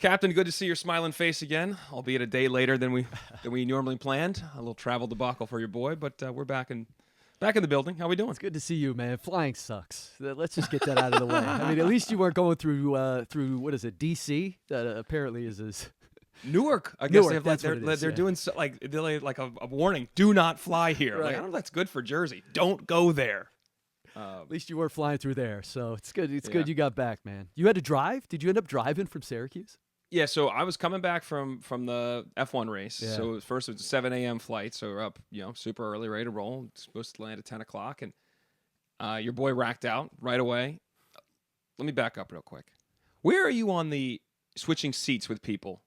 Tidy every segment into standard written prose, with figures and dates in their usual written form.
Captain, good to see your smiling face again, albeit a day later than we normally planned. A little travel debacle for your boy, but we're back in the building. How we doing? It's good to see you, man. Flying sucks. Let's just get that out of the way. I mean, at least you weren't going through what is it, D.C.? That apparently is Newark. I guess Newark, they're doing like a warning. Do not fly here. Right. Like, I don't know if that's good for Jersey. Don't go there. At least you weren't flying through there, so it's good. It's good you got back, man. You had to drive? Did you end up driving from Syracuse? Yeah, so I was coming back from the F1 race. Yeah. So first it was a 7 a.m. flight, so we're up, super early, ready to roll. Supposed to land at 10 o'clock, and your boy racked out right away. Let me back up real quick. Where are you on the switching seats with people?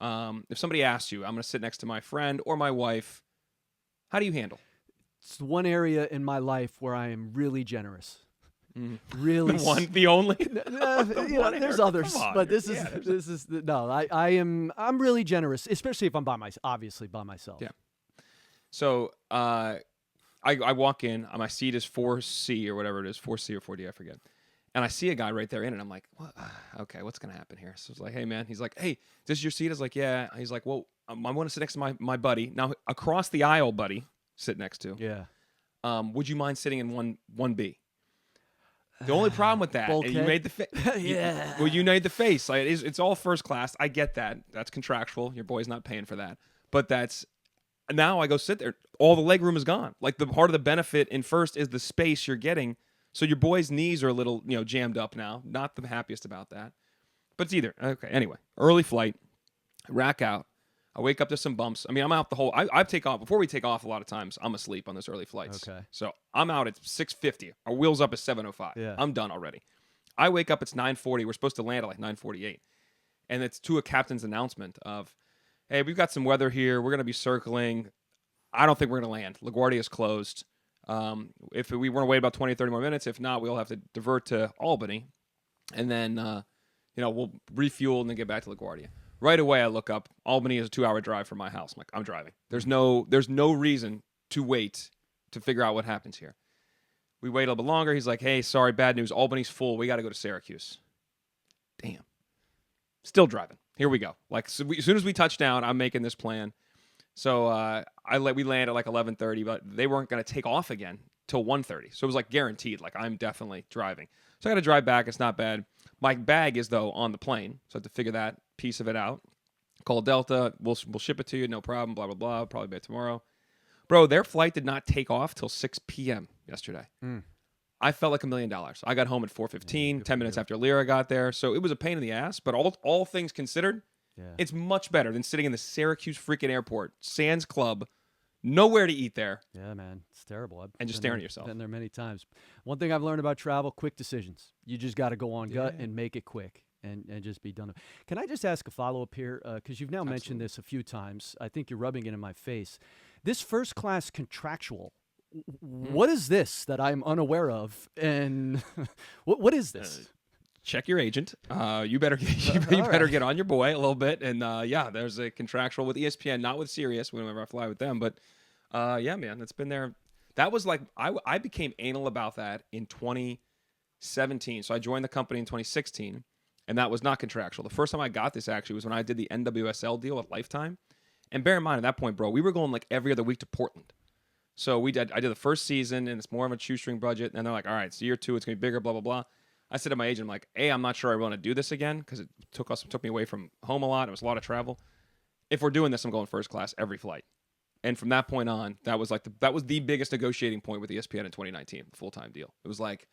If somebody asks you, I'm going to sit next to my friend or my wife, how do you handle? It's one area in my life where I am really generous. Mm-hmm. Really, the only. There's others, but this is I'm really generous, especially if I'm obviously by myself. Yeah. So I walk in, my seat is 4C or whatever it is, 4C or 4D, I forget. And I see a guy right there in it. I'm like, what? Okay, what's gonna happen here? So it's like, hey man, he's like, hey, this is your seat? I was like, yeah. He's like, well, I want to sit next to my buddy. Now across the aisle, buddy, sit next to. Yeah. Would you mind sitting in 1B? The only problem with that, you made the face. Yeah. Well, you made the face. Like, it's all first class. I get that. That's contractual. Your boy's not paying for that. But now I go sit there. All the leg room is gone. Like, the part of the benefit in first is the space you're getting. So your boy's knees are a little, jammed up now. Not the happiest about that. But it's either. Okay, anyway. Early flight. Rack out. I wake up to some bumps. I mean, I'm out the whole. I take off before we take off. A lot of times, I'm asleep on those early flights. Okay. So I'm out at 6:50. Our wheels up at 7:05. Yeah. I'm done already. I wake up. It's 9:40. We're supposed to land at like 9:48, and it's to a captain's announcement of, "Hey, we've got some weather here. We're going to be circling. I don't think we're going to land. LaGuardia is closed. If we want to wait about 20 or 30 more minutes, if not, we'll have to divert to Albany, and then we'll refuel and then get back to LaGuardia." Right away, I look up. Albany is a 2-hour drive from my house. I'm like, I'm driving. There's no reason to wait to figure out what happens here. We wait a little bit longer. He's like, hey, sorry, bad news. Albany's full. We got to go to Syracuse. Damn. Still driving. Here we go. Like, as soon as we touch down, I'm making this plan. So we land at like 11:30, but they weren't going to take off again till 1:30. So it was like guaranteed. Like, I'm definitely driving. So I got to drive back. It's not bad. My bag is, though, on the plane. So I have to figure that piece of it out. Call Delta. We'll ship it to you. No problem. Blah, blah, blah. Probably by tomorrow. Bro, their flight did not take off till 6 p.m. yesterday. I felt like $1 million. I got home at 4:15, 10 minutes after Lyra got there. So it was a pain in the ass. But all things considered, it's much better than sitting in the Syracuse freaking airport, Sands Club, nowhere to eat there. Yeah, man. It's terrible. And just staring at yourself. Been there many times. One thing I've learned about travel, quick decisions. You just got to go on gut and make it quick and just be done. Can I just ask a follow-up here? Because you've now mentioned this a few times. I think you're rubbing it in my face. This first-class contractual, what is this that I'm unaware of? And what is this? Check your agent. You better get on your boy a little bit. And there's a contractual with ESPN, not with Sirius whenever I fly with them. But man, it's been there. That was like I became anal about that in 2017. So I joined the company in 2016, and that was not contractual. The first time I got this actually was when I did the NWSL deal at Lifetime. And bear in mind, at that point, bro, we were going like every other week to Portland. So I did the first season, and it's more of a shoestring budget. And they're like, all right, so year 2, it's going to be bigger, blah, blah, blah. I said to my agent, I'm like, hey, I'm not sure I want to do this again because it took me away from home a lot. It was a lot of travel. If we're doing this, I'm going first class every flight. And from that point on, that was the biggest negotiating point with ESPN in 2019, the full-time deal. It was like,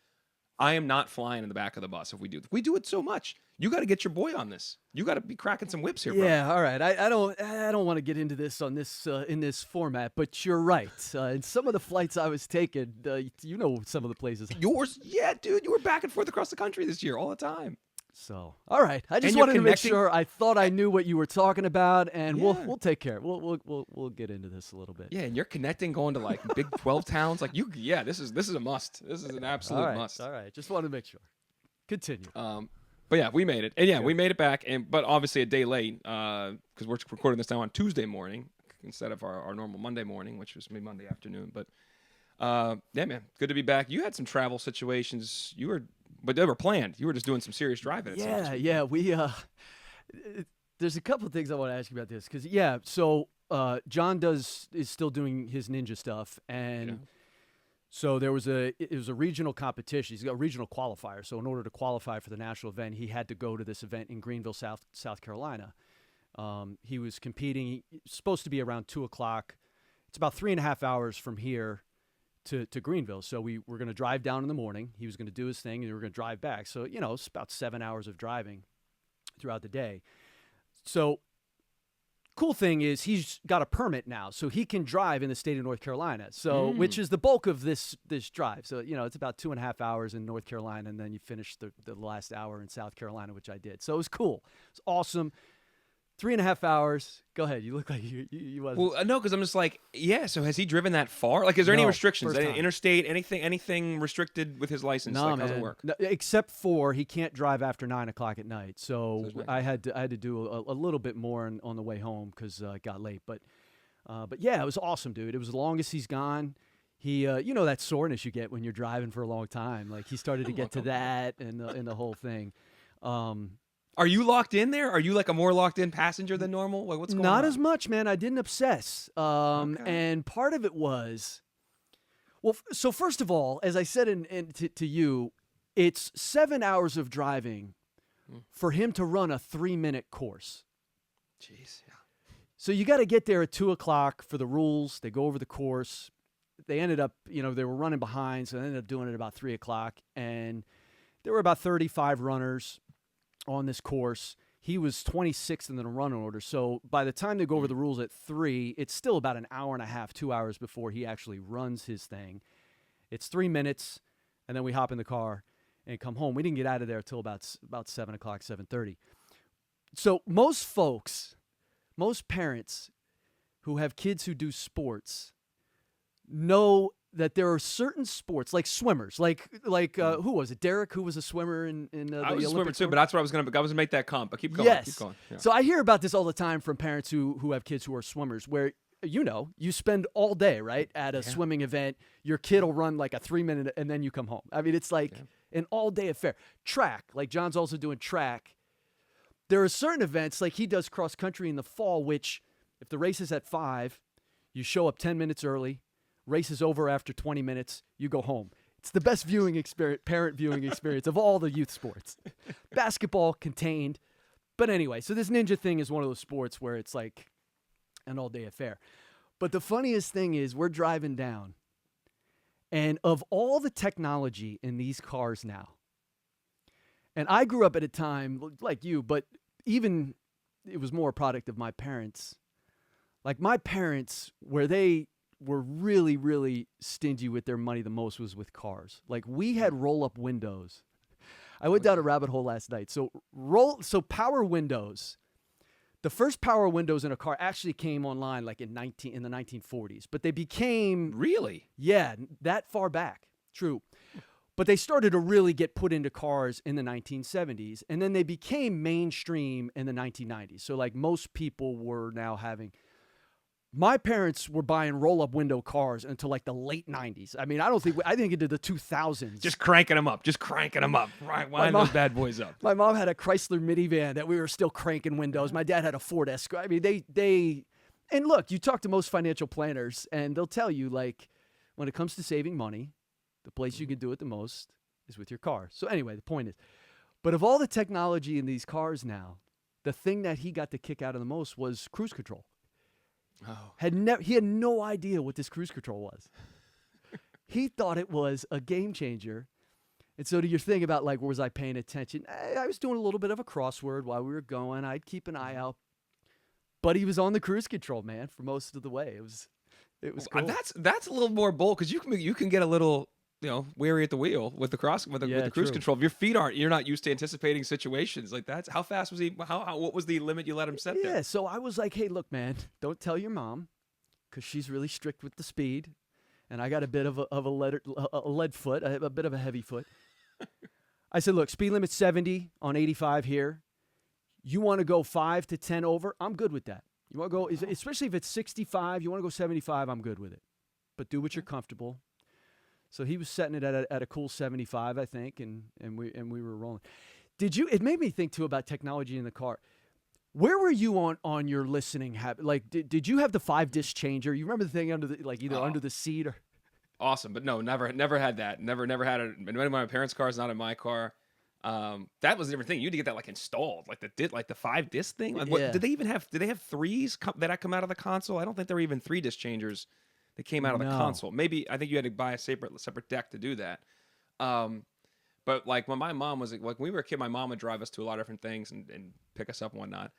I am not flying in the back of the bus if we do. We do it so much. You got to get your boy on this. You got to be cracking some whips here, bro. Yeah, all right. I don't want to get into this on this in this format, but you're right. In some of the flights I was taking, some of the places. Yours, yeah, dude. You were back and forth across the country this year all the time. So, all right. I just wanted to make sure. I thought I knew what you were talking about, and we'll take care. We'll get into this a little bit. Yeah, and you're connecting, going to like Big 12 towns. Like you, yeah. This is a must. This is an absolute must. All right. Just wanted to make sure. Continue. But yeah, we made it, and we made it back, but obviously a day late because we're recording this now on Tuesday morning instead of our normal Monday morning, which was maybe Monday afternoon. But man, good to be back. You had some travel situations. But they were planned. You were just doing some serious driving. Yeah. We There's a couple of things I want to ask you about this because so John is still doing his ninja stuff, and so it was a regional competition. He's got a regional qualifier. So in order to qualify for the national event, he had to go to this event in Greenville, South Carolina. He was competing. He's supposed to be around 2:00. It's about 3.5 hours from here to Greenville. So we were going to drive down in the morning. He was going to do his thing, and we were going to drive back. So, it's about 7 hours of driving throughout the day. So cool thing is he's got a permit now, so he can drive in the state of North Carolina. So which is the bulk of this drive. So, it's about 2.5 hours in North Carolina, and then you finish the last hour in South Carolina, which I did. So it was cool. It's awesome. 3.5 hours. Go ahead. You look like you wasn't. Well, no, because I'm just like, so has he driven that far? Like, is there any restrictions? Interstate, anything restricted with his license? No, like, man. How's it work? No, except for he can't drive after 9:00 at night. So I had to do a little bit more on the way home because it got late. But yeah, it was awesome, dude. It was the longest he's gone. He, that soreness you get when you're driving for a long time. Like he started to get to that and the whole thing. Are you locked in there? Are you like a more locked in passenger than normal? Like what's going on? Not as much, man. I didn't obsess. And part of it was, so first of all, as I said to you, it's 7 hours of driving for him to run a 3-minute course. Jeez, yeah. So you got to get there at 2:00 for the rules. They go over the course. They ended up, they were running behind, so they ended up doing it about 3:00. And there were about 35 runners on this course. He was 26th in the run order. So by the time they go over the rules at 3, it's still about an hour and a half, 2 hours before he actually runs his thing. It's 3 minutes, and then we hop in the car and come home. We didn't get out of there until about 7:00, 7:30. So most parents who have kids who do sports know that there are certain sports like swimmers, like who was it? Derek, who was a swimmer in the I was a swimmer Olympics? too, but that's what I was going to make that comp. But keep going. Yes. Keep going. Yeah. So I hear about this all the time from parents who have kids who are swimmers, where you spend all day right at a swimming event. Your kid will run like a 3-minute, and then you come home. I mean, it's like an all-day affair. Track, like John's also doing track. There are certain events, like he does cross country in the fall, which if the race is at 5, you show up 10 minutes early. Race is over after 20 minutes. You go home. It's the best viewing experience, parent viewing experience of all the youth sports. Basketball contained. But anyway, so this ninja thing is one of those sports where it's like an all-day affair. But the funniest thing is we're driving down, and of all the technology in these cars now, and I grew up at a time like you, but even it was more a product of my parents. Like my parents, where they were really, really stingy with their money the most was with cars. Like we had roll-up windows. I went down a rabbit hole last night. So power windows. The first power windows in a car actually came online like in the 1940s, but they became really that far back. True. But they started to really get put into cars in the 1970s, and then they became mainstream in the 1990s. So like most people were now having. My parents were buying roll-up window cars until like the late 90s. I mean, I think into the 2000s. Just cranking them up. Right, wind those bad boys up. My mom had a Chrysler minivan that we were still cranking windows. My dad had a Ford Escort. I mean, and look, you talk to most financial planners, and they'll tell you, like, when it comes to saving money, the place you can do it the most is with your car. So anyway, the point is, but of all the technology in these cars now, the thing that he got the kick out of the most was cruise control. Oh. He had no idea what this cruise control was. He thought it was a game changer. And so to your thing about like, was I paying attention? I was doing a little bit of a crossword while we were going. I'd keep an eye out. But he was on the cruise control, man, for most of the way. It was cool. That's a little more bold because you can get a little weary at the wheel with the cruise control. If your feet you're not used to anticipating situations like that. How fast was he? What was the limit you let him set there? Yeah, so I was like, hey, look, man, don't tell your mom because she's really strict with the speed, and I got a bit of a lead foot, a bit of a heavy foot. I said, look, speed limit's 70 on 85 here. You want to go 5 to 10 over? I'm good with that. You want to go, especially if it's 65, you want to go 75, I'm good with it. But do what you're comfortable. So he was setting it at a cool 75, I think, and we were rolling. It made me think too about technology in the car. Where were you on your listening habit? Like, did you have the 5-disc changer? You remember the thing under the either under the seat or? Awesome, but no, never had that. Never had it in my parents' cars, not in my car. That was a different thing. You had to get that like installed, like the 5-disc thing. Like, what Yeah. did they even have? Did they have threes that come out of the console? I don't think there were even 3-disc changers that came out of the No. console. Maybe I think you had to buy a separate deck to do that. But like when my mom was like when we were a kid, my mom would drive us to a lot of different things and pick us up and whatnot.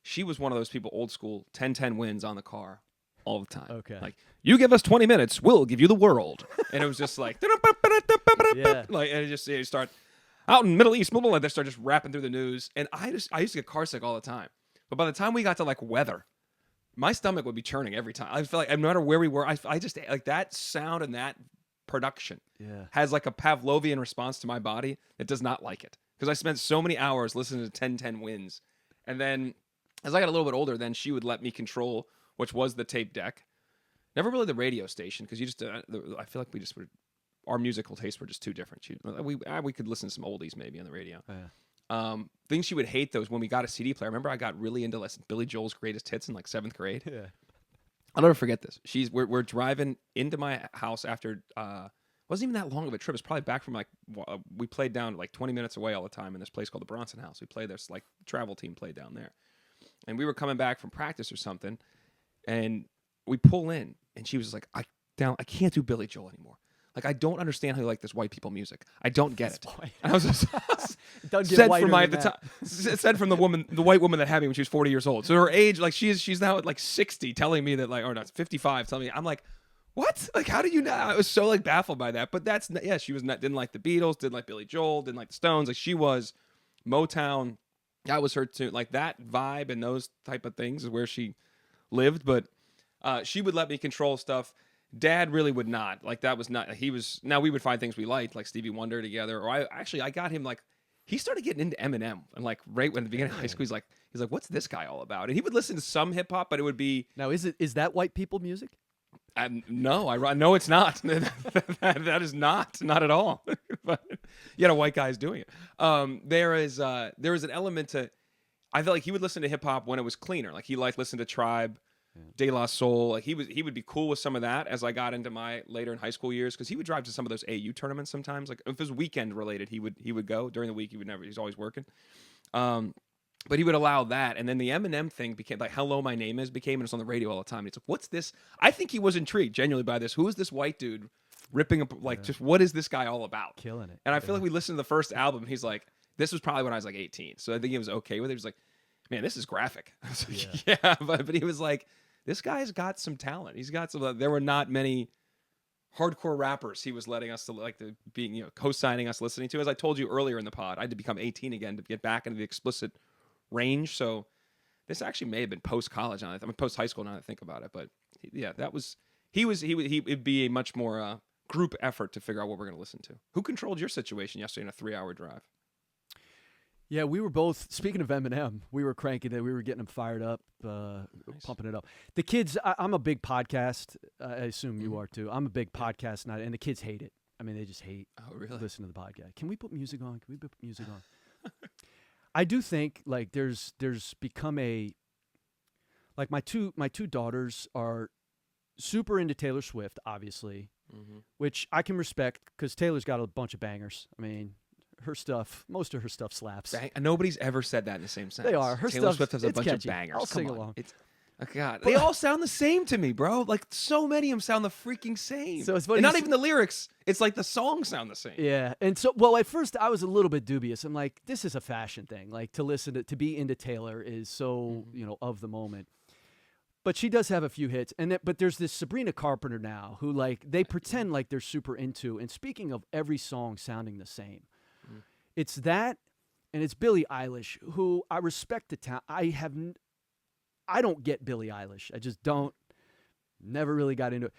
She was one of those people, old school, 10-10 wins on the car all the time. Okay. Like, you give us 20 minutes, we'll give you the world. And it was just like, Yeah. like, and you start out in Middle East, like they start just rapping through the news. And I used to get car sick all the time. But by the time we got to like weather, my stomach would be churning every time. I feel like no matter where we were, I just like that sound and that production has like a Pavlovian response to my body that does not like it. Because I spent so many hours listening to 10-10 wins. And then as I got a little bit older, then she would let me control, which was the tape deck. Never really the radio station, because you just, I feel like our musical tastes were just too different. We could listen to some oldies maybe on the radio. Oh, yeah. Things she would hate those when we got a CD player. Remember I got really into Billy Joel's Greatest Hits in like 7th grade? Yeah. I'll never forget this. We're driving into my house after, wasn't even that long of a trip. It's probably back from like, we played down like 20 minutes away all the time in this place called the Bronson House. We played this, like travel team played down there. And we were coming back from practice or something, and we pull in, and she was like, I can't do Billy Joel anymore. Like, I don't understand how you like this white people music. I don't get it. And I was just said from the white woman that had me when she was 40 years old. So her age, like she's now at like 60, telling me that, like, or not 55, telling me, I'm like, what? Like, how do you know? I was so like baffled by that. But she didn't like the Beatles, didn't like Billy Joel, didn't like the Stones. Like, she was Motown. That was her too. Like, that vibe and those type of things is where she lived. But she would let me control stuff. Dad really would not. Like, that was not. Now we would find things we liked, like Stevie Wonder together. Or I got him, like, he started getting into Eminem, and like right when the beginning of high school, he's like, what's this guy all about? And he would listen to some hip hop, but it would be Now, is that white people music? No, it's not. That is not at all. But yet a white guy is doing it. There is an element to. I felt like he would listen to hip hop when it was cleaner. Like, he listened to Tribe, De La Soul. Like, he would be cool with some of that as I got into my later in high school years, because he would drive to some of those AU tournaments sometimes. Like, if it was weekend related, he would go. During the week, he would never. He's always working. But he would allow that. And then the Eminem thing became like Hello, My Name Is became, and it's on the radio all the time. And it's like, what's this? I think he was intrigued genuinely by this. Who is this white dude ripping up? Like, just what is this guy all about? Killing it. And I feel like we listened to the first album. And he's like, this was probably when I was like 18. So I think he was okay with it. He was like, man, this is graphic. I was like, yeah. But he was like, this guy's got some talent. He's got some. There were not many hardcore rappers he was letting us being co-signing us, listening to. As I told you earlier in the pod, I had to become 18 again to get back into the explicit range. So this actually may have been post-college. Post-high school now that I think about it. But yeah, it'd be a much more group effort to figure out what we're going to listen to. Who controlled your situation yesterday in a 3-hour drive? Yeah, we were both, speaking of Eminem, we were cranking it. We were getting him fired up, pumping it up. The kids, I'm a big podcast. I assume you are too. I'm a big podcast nut, and the kids hate it. I mean, they just hate listening to the podcast. Can we put music on? I do think, like, there's become a, like, my two daughters are super into Taylor Swift, obviously, which I can respect, because Taylor's got a bunch of bangers. I mean, most of her stuff slaps. Nobody's ever said that in the same sentence. They are. Taylor Swift has a bunch of bangers. I'll sing along. God, they all sound the same to me, bro. Like, so many of them sound the freaking same. So it's funny. And not even the lyrics. It's like the songs sound the same. Yeah. And so, well, at first I was a little bit dubious. I'm like, this is a fashion thing. Like, to be into Taylor is so, of the moment. But she does have a few hits. But there's this Sabrina Carpenter now who, like, they pretend like they're super into. And speaking of every song sounding the same, it's that, and it's Billie Eilish, who I respect the talent. I don't get Billie Eilish. I just don't. Never really got into it.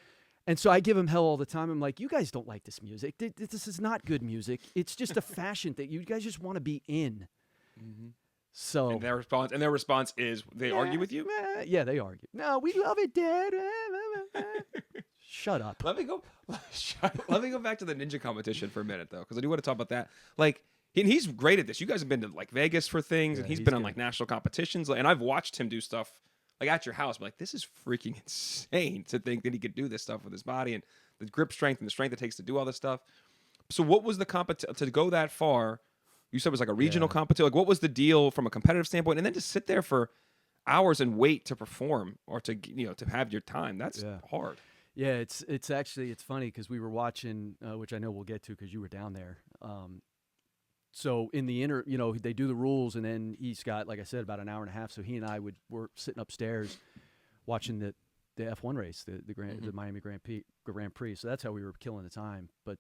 And so I give him hell all the time. I'm like, you guys don't like this music. This is not good music. It's just a fashion thing. You guys just want to be in. So and their response is they argue with you? Yeah, they argue. No, we love it, Dad. Shut up. Let me go back to the ninja competition for a minute, though, because I do want to talk about that. Like, He's great at this. You guys have been to like Vegas for things, Yeah, and he's he's been on good. like national competitions. And I've watched him do stuff like at your house. I'm like, this is freaking insane to think that he could do this stuff with his body and the grip strength and the strength it takes to do all this stuff. So what was the to go that far? You said it was like a regional Yeah. competition. Like, what was the deal from a competitive standpoint? And then to sit there for hours and wait to perform or to to have your time. That's hard. Yeah, it's actually funny because we were watching, which I know we'll get to because you were down there. So in the they do the rules, and then he's got, like I said, about an hour and a half. So he and I were sitting upstairs watching the F1 race, the Miami Grand Prix. So that's how we were killing the time. But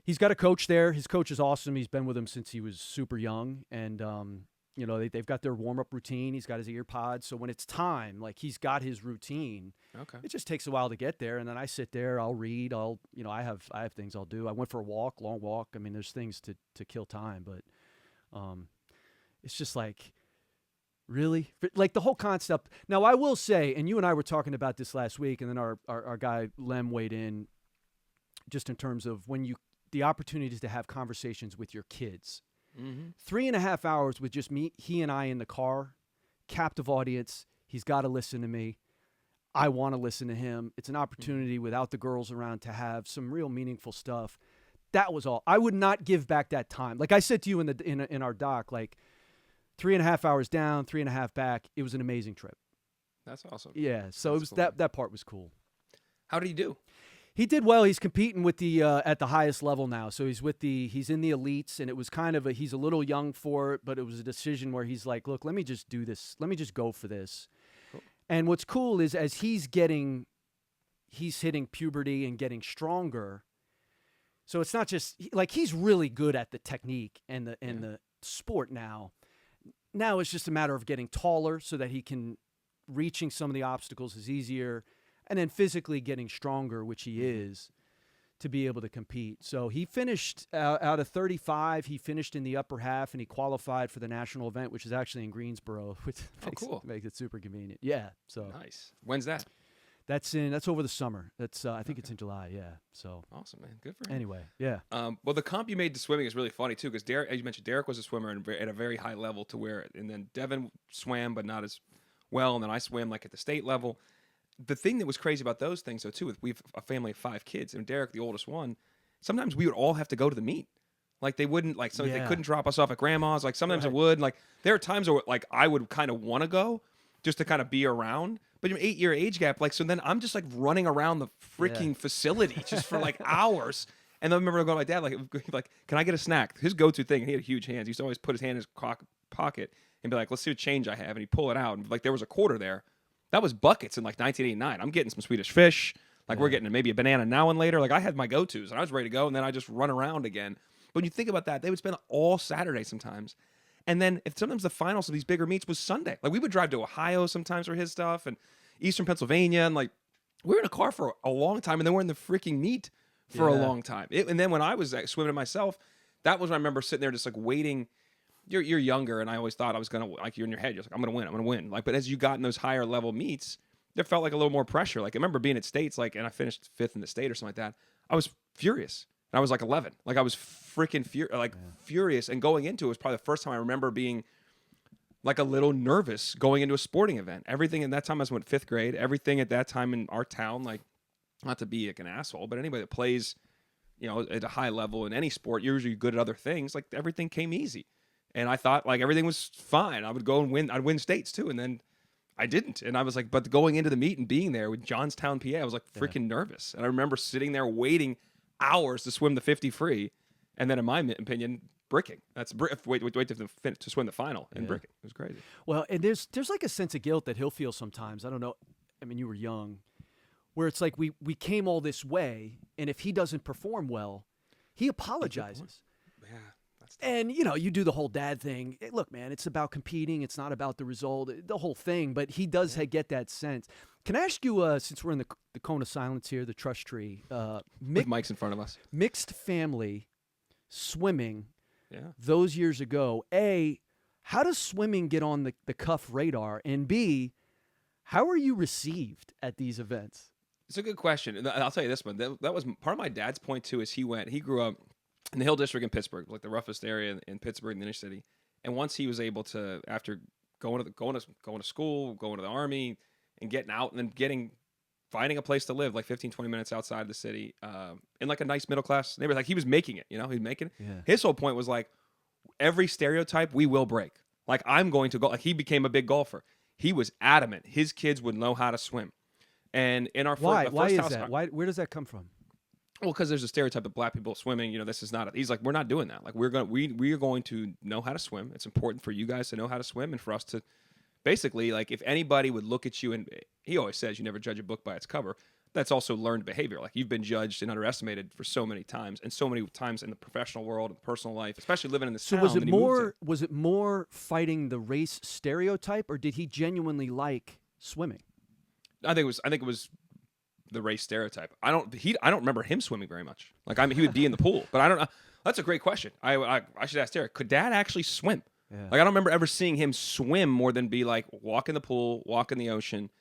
he's got a coach there. His coach is awesome. He's been with him since he was super young, and they've got their warm-up routine. He's got his ear pods. So when it's time, like he's got his routine. Okay. It just takes a while to get there, and then I sit there. I'll read. I have things I'll do. I went for a walk, long walk. I mean, there's things to kill time, but it's just like, really? Like the whole concept. Now, I will say, and you and I were talking about this last week, and then our guy Lem weighed in just in terms of the opportunities to have conversations with your kids. 3.5 hours with just he and I in the car, captive audience. He's got to listen to me. I want to listen to him. It's an opportunity without the girls around to have some real meaningful stuff. That was all. I would not give back that time. Like I said to you in our doc, like 3.5 hours down, 3.5 back. It was an amazing trip. That's awesome. Yeah. So it was cool. that part was cool. How did he do? He did well. He's competing with the at the highest level now. So he's in the elites, and it was kind of he's a little young for it, but it was a decision where he's like, look, let me just do this. Let me just go for this. Cool. And what's cool is as he's hitting puberty and getting stronger. So it's not just like he's really good at the technique and the sport now. Now it's just a matter of getting taller so that he can reaching some of the obstacles is easier. And then physically getting stronger, which he is, to be able to compete. So he finished out of 35. He finished in the upper half, and he qualified for the national event, which is actually in Greensboro, which makes it super convenient. Yeah. So nice. When's that? That's over the summer. That's I think it's in July. Yeah. So awesome, man. Good for him. Anyway, yeah. Well, the comp you made to swimming is really funny too, because Derek, as you mentioned, Derek was a swimmer at a very high level and then Devin swam, but not as well, and then I swam like at the state level. The thing that was crazy about those things, though, too, we have a family of 5 kids, and Derek, the oldest one, sometimes we would all have to go to the meet. Like, they wouldn't, like, they couldn't drop us off at grandma's. Like, sometimes it would. Like, there are times where, like, I would kind of want to go just to kind of be around. But you're 8-year age gap, like, so then I'm just, like, running around the freaking facility just for, like, hours. And then I remember going to my dad, like, can I get a snack? His go-to thing, he had huge hands. He used to always put his hand in his pocket and be like, let's see what change I have. And he'd pull it out. And, like, there was a quarter there. That was buckets in like 1989. I'm getting some Swedish fish. Like we're getting maybe a banana now and later. Like I had my go-tos and I was ready to go. And then I just run around again. But when you think about that, they would spend all Saturday sometimes. And then if sometimes the finals of these bigger meets was Sunday. Like we would drive to Ohio sometimes for his stuff and Eastern Pennsylvania. And like we were in a car for a long time. And then we're in the freaking meet for a long time. And then when I was swimming myself, that was when I remember sitting there just like waiting. You're younger, and I always thought I was gonna, like, you're in your head, you're like, I'm gonna win. Like, but as you got in those higher level meets, there felt like a little more pressure. Like I remember being at states, like, and I finished 5th in the state or something like that. I was furious, and I was like 11. Like I was freaking furious, and going into it was probably the first time I remember being like a little nervous going into a sporting event. Everything at that time, I was in 5th grade. Everything at that time in our town, like, not to be like an asshole, but anybody that plays, at a high level in any sport, you're usually good at other things. Like everything came easy. And I thought, like, everything was fine. I would go and win. I'd win states, too. And then I didn't. And I was like, but going into the meet and being there with Johnstown, PA, I was, like, freaking nervous. And I remember sitting there waiting hours to swim the 50 free. And then, in my opinion, bricking. That's wait to swim the final and bricking. It was crazy. Well, and there's like a sense of guilt that he'll feel sometimes. I don't know. I mean, you were young. Where it's like we came all this way. And if he doesn't perform well, he apologizes. Yeah. And, you do the whole dad thing. Look, man, it's about competing. It's not about the result, the whole thing. But he does get that sense. Can I ask you, since we're in the cone of silence here, the trust tree. With mics in front of us. Mixed family swimming Yeah. those years ago. A, how does swimming get on the cuff radar? And B, how are you received at these events? It's a good question. And I'll tell you this one. That was part of my dad's point, too, is he grew up in the Hill District in Pittsburgh, like the roughest area in Pittsburgh, in the inner city. And once he was able to, after going to school, going to the army, and getting out, and then finding a place to live, like 15, 20 minutes outside the city, in like a nice middle class neighborhood, like he was making it. He was making it. Yeah. His whole point was like, every stereotype we will break. Like, I'm going to go. Like, he became a big golfer. He was adamant his kids would know how to swim. And in our Why is house, that? Where does that come from? well, because there's a stereotype of black people swimming. This is not. He's like, we're not doing that. Like, we are going to know how to swim. It's important for you guys to know how to swim, and for us to, basically, like, if anybody would look at you, and he always says you never judge a book by its cover. That's also learned behavior. Like, you've been judged and underestimated for so many times, and so many times in the professional world and personal life, especially living in the town. So was it more fighting the race stereotype, or did he genuinely like swimming? I think it was the race stereotype. I don't remember him swimming very much. Like, he would be in the pool, but I don't know. That's a great question. I should ask Derek. Could Dad actually swim? Yeah. Like, I don't remember ever seeing him swim more than be like walk in the pool, walk in the ocean.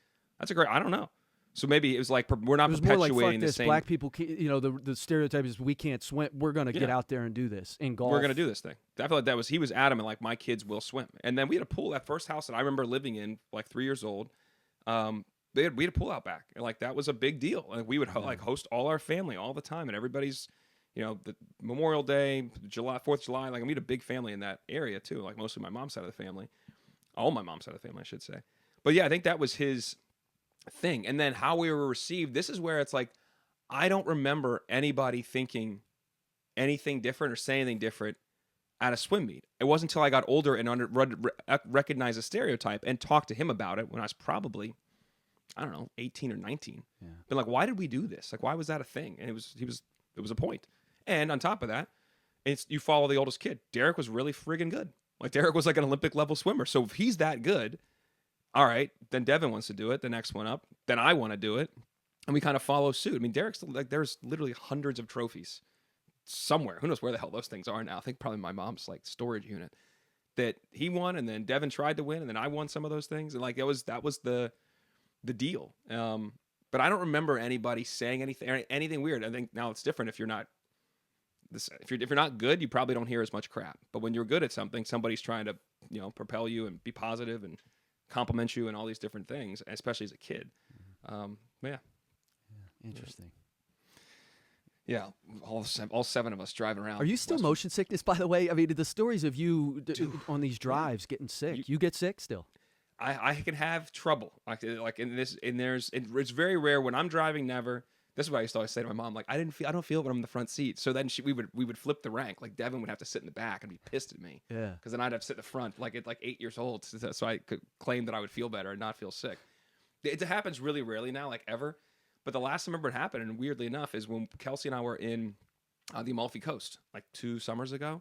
I don't know. So maybe it was like, we're not perpetuating more like, fuck the this. same. Black people, the stereotype is we can't swim. We're gonna get out there and do this in golf. We're gonna do this thing. I feel like he was adamant. Like, my kids will swim. And then we had a pool. That first house that I remember living in, like 3 years old. We had a pool out back, and like that was a big deal. And we would like host all our family all the time, and everybody's, the Memorial Day, 4th of July. Like, we had a big family in that area too. Like, mostly my mom's side of the family, all my mom's side of the family, I should say. But yeah, I think that was his thing. And then how we were received. This is where it's like, I don't remember anybody thinking anything different or saying anything different at a swim meet. It wasn't until I got older and recognized a stereotype and talked to him about it when I was probably, I don't know, 18 or 19. Yeah. But like, why did we do this? Like, why was that a thing? And it was a point. And on top of that, you follow the oldest kid. Derek was really friggin' good. Like, Derek was like an Olympic level swimmer. So if he's that good, all right, then Devin wants to do it. The next one up, then I want to do it. And we kind of follow suit. I mean, Derek's like, there's literally hundreds of trophies somewhere. Who knows where the hell those things are now? I think probably my mom's like storage unit that he won. And then Devin tried to win. And then I won some of those things. And like, that was the deal. But I don't remember anybody saying anything weird. I think now it's different. If you're not good, you probably don't hear as much crap. But when you're good at something, somebody's trying to, propel you and be positive and compliment you and all these different things, especially as a kid. Yeah. Interesting. Yeah, all 7 of us driving around. Are you still motion sickness, by the way? I mean, the stories of you on these drives getting sick. You get sick still? I can have trouble like in this. And it's very rare when I'm driving. Never. This is what I used to always say to my mom. Like, I don't feel it when I'm in the front seat. So then we would flip the rank. Like, Devin would have to sit in the back and be pissed at me. Yeah. Because then I'd have to sit in the front, like at 8 years old, so I could claim that I would feel better and not feel sick. It happens really rarely now, like ever. But the last time I remember it happened, and weirdly enough, is when Kelsey and I were in the Amalfi Coast like 2 summers ago.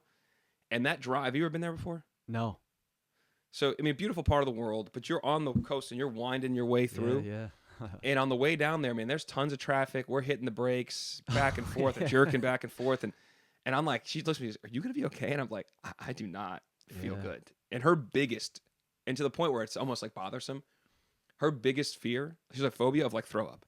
And that drive, have you ever been there before? No. So, I mean, beautiful part of the world, but you're on the coast and you're winding your way through. Yeah. And on the way down there, man, there's tons of traffic. We're hitting the brakes back and forth and jerking back and forth. And I'm like, she looks at me, are you going to be okay? And I'm like, I do not feel good. And her biggest, and to the point where it's almost like bothersome, her biggest fear, she's a phobia of like throw up.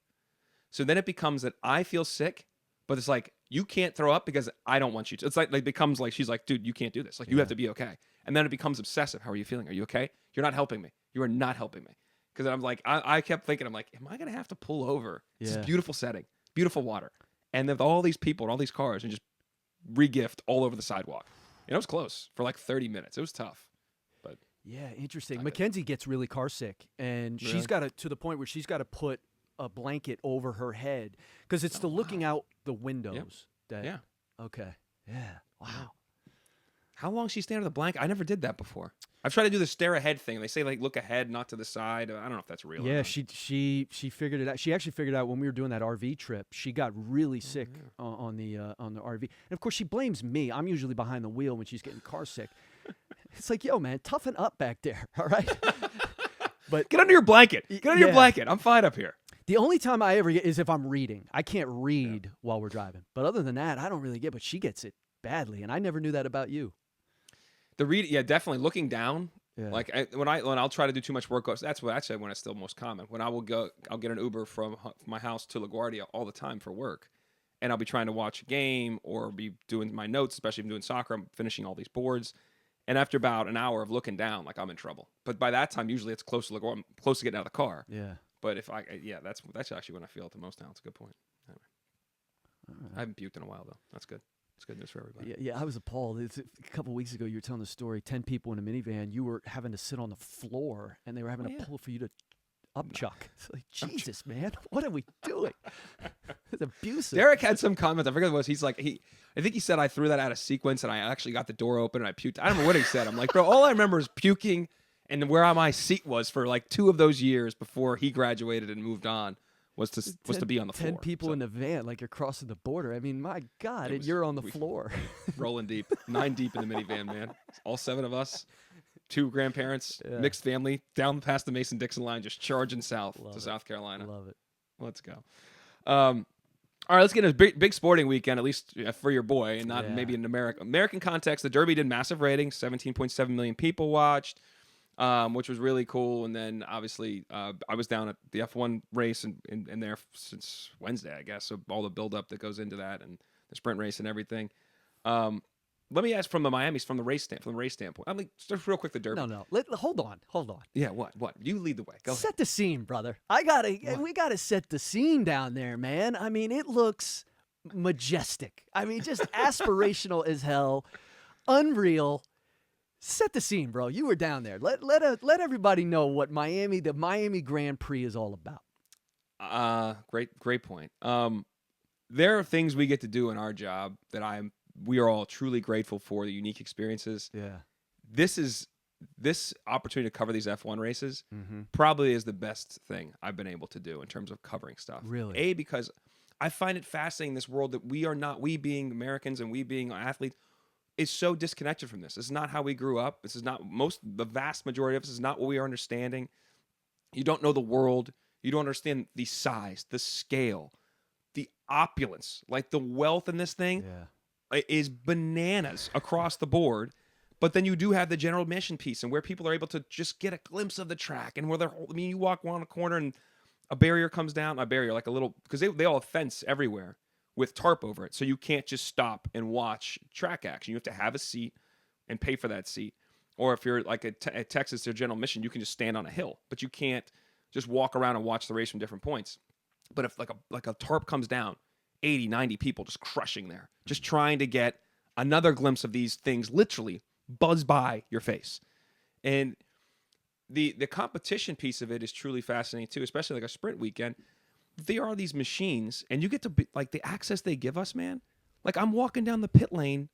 So then it becomes that I feel sick, but it's like, you can't throw up because I don't want you to. It's like, it becomes like, she's like, dude, you can't do this. Like, you have to be okay. And then it becomes obsessive. How are you feeling? Are you okay? You're not helping me. You are not helping me. Because I'm like, I kept thinking, I'm like, am I going to have to pull over? Yeah. This beautiful setting, beautiful water. And then all these people and all these cars and just re-gift all over the sidewalk. And it was close for like 30 minutes. It was tough. But yeah, interesting. Mackenzie gets really car sick. And she's got to the point where she's got to put a blanket over her head. Because it's looking out the windows. Yeah. Okay. Yeah. Wow. How long she stand on the blanket? I never did that before. I've tried to do the stare ahead thing. They say like look ahead, not to the side. I don't know if that's real. Yeah, she figured it out. She actually figured out when we were doing that RV trip. She got really sick on the RV, and of course she blames me. I'm usually behind the wheel when she's getting car sick. It's like, yo, man, toughen up back there, all right? But get under your blanket. Get under your blanket. I'm fine up here. The only time I ever get is if I'm reading. I can't read while we're driving. But other than that, I don't really get. But she gets it badly, and I never knew that about you. The read, definitely looking down. Yeah. Like when I'll try to do too much work, that's what I say when it's still most common. When I'll get an Uber from my house to LaGuardia all the time for work, and I'll be trying to watch a game or be doing my notes, especially if I'm doing soccer. I'm finishing all these boards. And after about an hour of looking down, like I'm in trouble. But by that time, usually it's close to I'm close to getting out of the car. Yeah. But if that's actually when I feel it the most now. It's a good point. Anyway. Right. I haven't puked in a while though. That's good. It's good news for everybody. Yeah, I was appalled. A couple weeks ago, you were telling the story. 10 people in a minivan. You were having to sit on the floor, and they were having to pull for you to upchuck. It's like, Jesus, man, what are we doing? It's abusive. Derek had some comments. I forget what it was. He's like, I think he said I threw that out of sequence, and I actually got the door open and I puked. I don't know what he said. I'm like, bro, all I remember is puking and where my seat was for like 2 of those years before he graduated and moved on. Was to be on the floor. 10 people in the van, like you're crossing the border. I mean, my God, you're on the floor. Rolling deep. 9 deep in the minivan, man. All 7 of us, 2 grandparents, mixed family, down past the Mason-Dixon line, just charging south to South Carolina. Love it. Let's go. All right, let's get a big sporting weekend, at least for your boy, and not maybe in American context. The Derby did massive ratings, 17.7 million people watched. Which was really cool. And then obviously I was down at the F1 race and there since Wednesday, I guess. So all the buildup that goes into that and the sprint race and everything. Let me ask from the race standpoint. I'm like, just real quick, the Derby. No. Hold on. Yeah, what? You lead the way. Go set ahead. the scene, brother. We gotta set the scene down there, man. I mean, it looks majestic. I mean, just aspirational as hell, unreal. Set the scene, bro. You were down there. Let everybody know what the Miami Grand Prix is all about. Great point. There are things we get to do in our job that we are all truly grateful for, the unique experiences. Yeah. This opportunity to cover these F1 races probably is the best thing I've been able to do in terms of covering stuff. Really? Because I find it fascinating, this world that we being Americans and we being athletes, is so disconnected from this. This is not how we grew up. This is not the vast majority of us is not what we are understanding. You don't know the world. You don't understand the size, the scale, the opulence, like the wealth in this thing is bananas across the board. But then you do have the general admission piece and where people are able to just get a glimpse of the track and where you walk around a corner and a barrier comes down, because they all have fence everywhere with tarp over it. So you can't just stop and watch track action. You have to have a seat and pay for that seat. Or if you're like at Texas, their general mission, you can just stand on a hill, but you can't just walk around and watch the race from different points. But if like a tarp comes down, 80, 90 people just crushing there, just trying to get another glimpse of these things literally buzz by your face. And the competition piece of it is truly fascinating too, especially like a sprint weekend. There are these machines, and you get to be like the access they give us, man. Like I'm walking down the pit lane,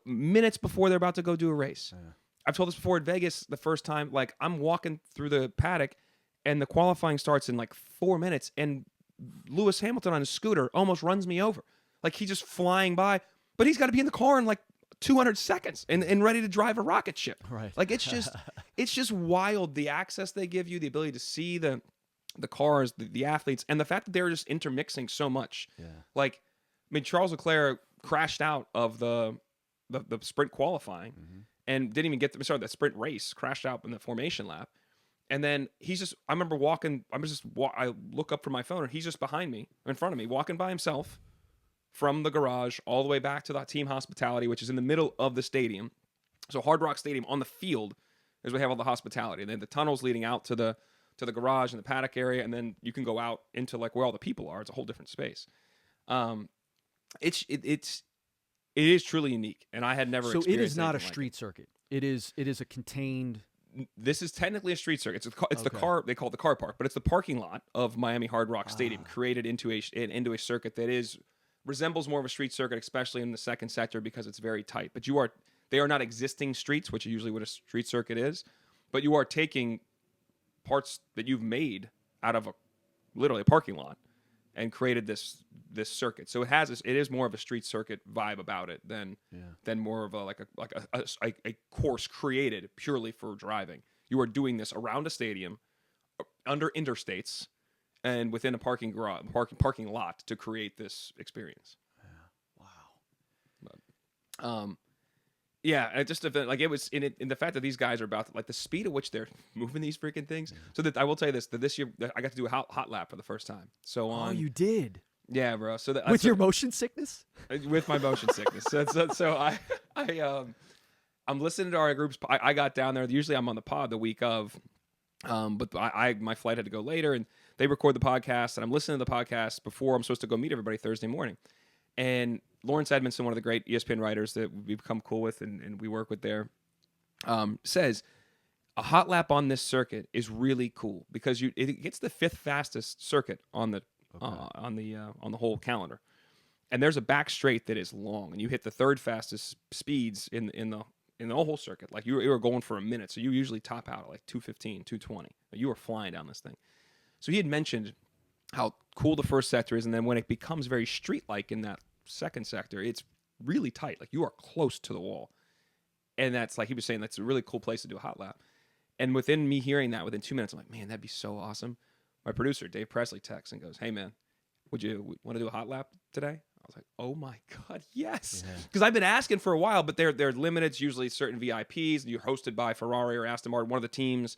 minutes before they're about to go do a race. Yeah. I've told this before at Vegas the first time. Like I'm walking through the paddock, and the qualifying starts in like 4 minutes, and Lewis Hamilton on his scooter almost runs me over. Like he's just flying by, but he's got to be in the car in like 200 seconds and ready to drive a rocket ship. Right. Like it's just wild, the access they give you, the ability to see the cars, the athletes, and the fact that they're just intermixing so much. Yeah. Like, I mean, Charles Leclerc crashed out of the sprint qualifying and didn't even the sprint race, crashed out in the formation lap. And then I remember walking, I look up from my phone and he's just behind me, in front of me, walking by himself from the garage all the way back to the team hospitality, which is in the middle of the stadium. So Hard Rock Stadium on the field is where we have all the hospitality. And then the tunnels leading out to the garage and the paddock area, and then you can go out into like where all the people are. It's a whole different space. It is truly unique, and I had never. So it is not a like street circuit. It is a contained. This is technically a street circuit. It's the car. They call it the car park, but it's the parking lot of Miami Hard Rock Stadium, created into a circuit that resembles more of a street circuit, especially in the second sector because it's very tight. But they are not existing streets, which is usually what a street circuit is. But you are taking parts that you've made out of literally a parking lot and created this circuit. So it is more of a street circuit vibe about it than more of a course created purely for driving. You are doing this around a stadium, under interstates, and within a parking lot to create this experience. Yeah. Wow. But, yeah, it just like it was in the fact that these guys are about to, like the speed at which they're moving these freaking things. So that I will tell you this: that this year I got to do a hot lap for the first time. So you did. Yeah, bro. So With your motion sickness? with my motion sickness. So I'm listening to our groups. I got down there. Usually I'm on the pod the week of, but my flight had to go later, and they record the podcast, and I'm listening to the podcast before I'm supposed to go meet everybody Thursday morning. And Lawrence Edmondson, one of the great ESPN writers that we've become cool with and we work with there, says a hot lap on this circuit is really cool because it gets the 5th fastest circuit on the whole calendar. And there's a back straight that is long, and you hit the 3rd fastest speeds in the whole circuit. Like you were going for a minute, so you usually top out at like 2:15, 2:20. You were flying down this thing. So he had mentioned how cool the first sector is, and then when it becomes very street-like in that second sector, it's really tight. Like you are close to the wall, and that's like he was saying that's a really cool place to do a hot lap. And within me hearing that, within 2 minutes, I'm like, man, that'd be so awesome. My producer, Dave Presley, texts and goes, hey, man, would you want to do a hot lap today? I was like, oh, my God, yes. Because I've been asking for a while, but they're limited. It's usually certain VIPs. You're hosted by Ferrari or Aston Martin, one of the teams.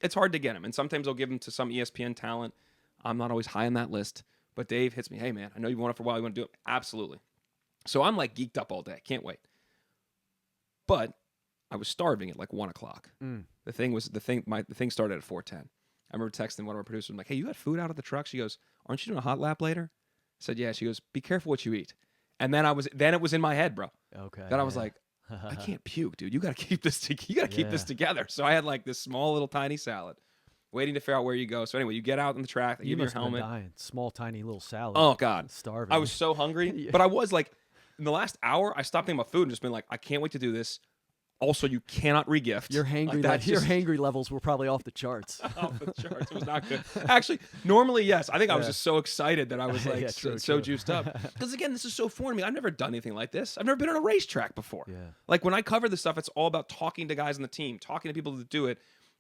It's hard to get them. And sometimes they'll give them to some ESPN talent. I'm not always high on that list. But Dave hits me, hey, man, I know you've wanted it for a while. You want to do it? Absolutely. So I'm like geeked up all day. Can't wait. But I was starving at like 1 o'clock. The thing started at 4:10. I remember texting one of our producers. I'm like, hey, you had food out of the truck? She goes, aren't you doing a hot lap later? I said, yeah. She goes, be careful what you eat. And then it was in my head, bro. Okay. Then I was like, I can't puke, dude. You got to keep this together. So I had like this small little tiny salad waiting to figure out where you go. So anyway, you get out on the track, they give you your helmet. Dying. Small tiny little salad. Oh God. Starving. I was so hungry, but I was like, in the last hour, I stopped thinking about food and just been like, I can't wait to do this. Also, you cannot regift. Your hangry levels were probably off the charts. Off the charts. It was not good. Actually, normally, yes. I think I was just so excited that I was like so juiced up. Because again, this is so foreign to me. I've never done anything like this. I've never been on a racetrack before. Yeah. Like when I cover this stuff, it's all about talking to guys on the team, talking to people that do it,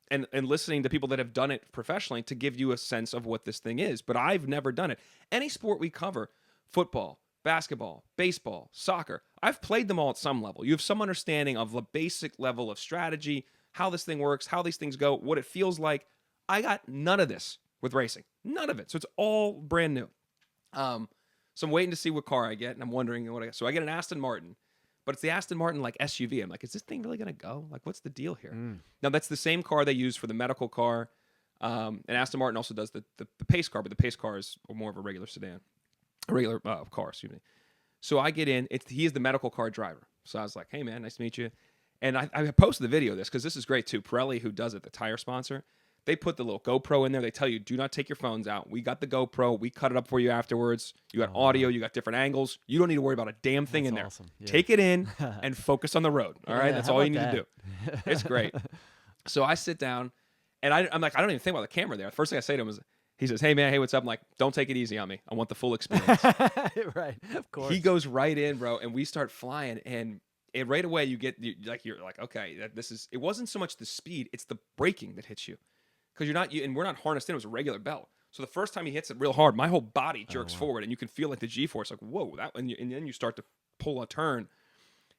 and listening to people that have done it professionally to give you a sense of what this thing is. But I've never done it. Any sport we cover, football, basketball, baseball, soccer, I've played them all at some level. You have some understanding of the basic level of strategy, how this thing works, how these things go, what it feels like. I got none of this with racing. None of it. So it's all brand new. So I'm waiting to see what car I get, and I'm wondering what I get. So I get an Aston Martin, but it's the Aston Martin like SUV. I'm like, is this thing really going to go? Like, what's the deal here? Now, that's the same car they use for the medical car. And Aston Martin also does the pace car, but the pace car is more of a regular sedan. A regular car, excuse me. So I get in. He is the medical car driver. So I was like, hey, man, nice to meet you. And I posted the video of this because this is great, too. Pirelli, who does it, the tire sponsor, they put the little GoPro in there. They tell you, do not take your phones out. We got the GoPro. We cut it up for you afterwards. You got audio. You got different angles. You don't need to worry about a damn thing in there. Awesome. Yeah. Take it in and focus on the road. All right? That's all you need to do. It's great. So I sit down, and I'm like, I don't even think about the camera there. The first thing I say to him is, he says, hey, man, hey, what's up? I'm like, don't take it easy on me. I want the full experience. Right, of course. He goes right in, bro, and we start flying. And right away, you're like, okay, it wasn't so much the speed, it's the braking that hits you. Because and we're not harnessed in, it was a regular belt. So the first time he hits it real hard, my whole body jerks forward, and you can feel like the G-force, like, whoa, and then you start to pull a turn.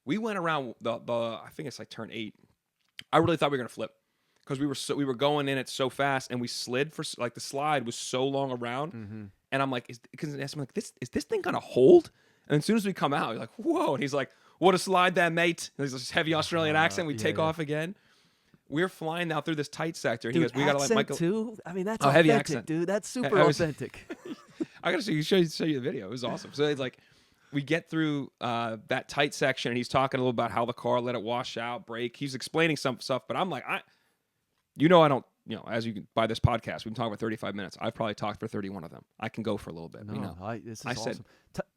We went around I think it's like turn 8. I really thought we were going to flip. Because we were going in it so fast, and we slid for like the slide was so long around, and I'm like, because I'm like, is this thing gonna hold? And as soon as we come out, you're like, whoa! And he's like, what a slide, that mate! And there's this heavy Australian accent. We take off again. We're flying now through this tight sector. And dude, he goes, we gotta let Michael too. I mean, that's heavy authentic, accent, dude. That's super authentic. I gotta show you the video. It was awesome. So it's like we get through that tight section, and he's talking a little about how the car let it wash out, brake. He's explaining some stuff, but I'm like, I don't, as you can, by this podcast, we've been talking for 35 minutes. I've probably talked for 31 of them. I can go for a little bit. No, this is awesome.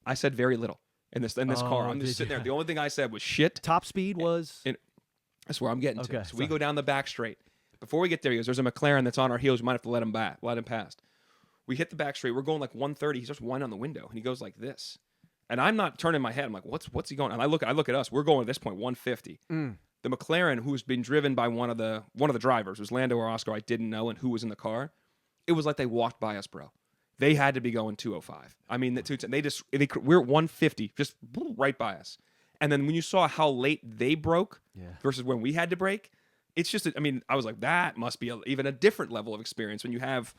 I said very little in this car. I'm just sitting there. The only thing I said was shit. Top speed was? That's where I'm getting to. So sorry. we go down the back straight. Before we get there, he goes, there's a McLaren that's on our heels. We might have to let him past. We hit the back straight. We're going like 130. He's just winding on the window, and he goes like this. And I'm not turning my head. I'm like, what's he going? And I look at us. We're going at this point 150. The McLaren, who's been driven by one of the drivers, was Lando or Oscar, I didn't know, and who was in the car. It was like they walked by us, bro. They had to be going 205. I mean, we're at 150, just right by us. And then when you saw how late they broke versus when we had to brake, it's just, I was like, that must be even a different level of experience when you have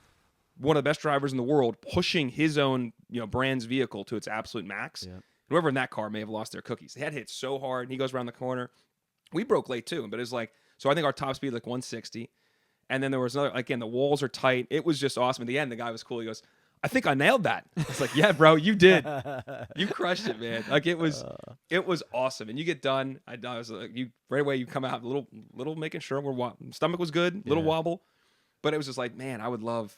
one of the best drivers in the world, pushing his own brand's vehicle to its absolute max. Yeah. Whoever in that car may have lost their cookies. They had hit so hard, and he goes around the corner. We broke late too, but it's like, so I think our top speed like 160, and then there was another. Again, the walls are tight. It was just awesome. At the end, the guy was cool. He goes, "I think I nailed that." It's like, "Yeah, bro, you did. You crushed it, man." Like it was awesome. And you get done. I was like, you right away. You come out a little making sure stomach was good, little wobble, but it was just like, man, I would love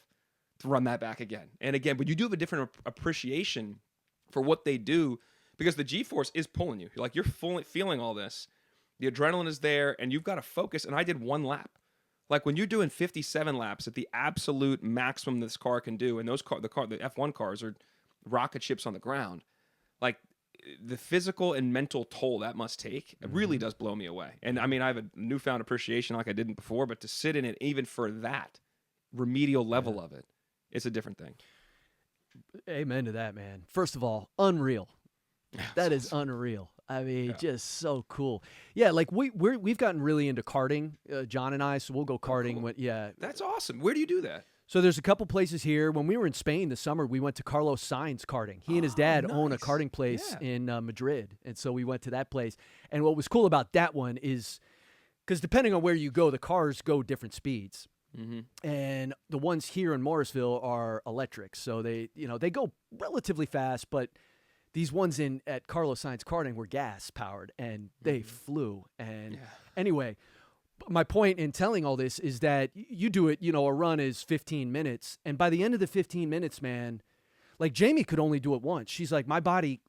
to run that back again and again. But you do have a different appreciation for what they do because the G-force is pulling you. You're feeling all this. The adrenaline is there, and you've got to focus. And I did one lap. Like when you're doing 57 laps at the absolute maximum this car can do, and the F1 cars are rocket ships on the ground, like the physical and mental toll that must take, it really does blow me away. And I mean, I have a newfound appreciation like I didn't before, but to sit in it even for that remedial level of it, it's a different thing. Amen to that, man. First of all, unreal. That is unreal. I mean, just so cool. Yeah, like we've gotten really into karting, John and I. So we'll go karting. Cool. That's awesome. Where do you do that? So there's a couple places here. When we were in Spain this summer, we went to Carlos Sainz karting. He and his dad own a karting place in Madrid, and so we went to that place. And what was cool about that one is because depending on where you go, the cars go different speeds. Mm-hmm. And the ones here in Morrisville are electric, so they go relatively fast, but these ones at Carlos Sainz karting were gas powered, and they flew. And anyway, my point in telling all this is that you do it, a run is 15 minutes. And by the end of the 15 minutes, man, like Jamie could only do it once. She's like, my body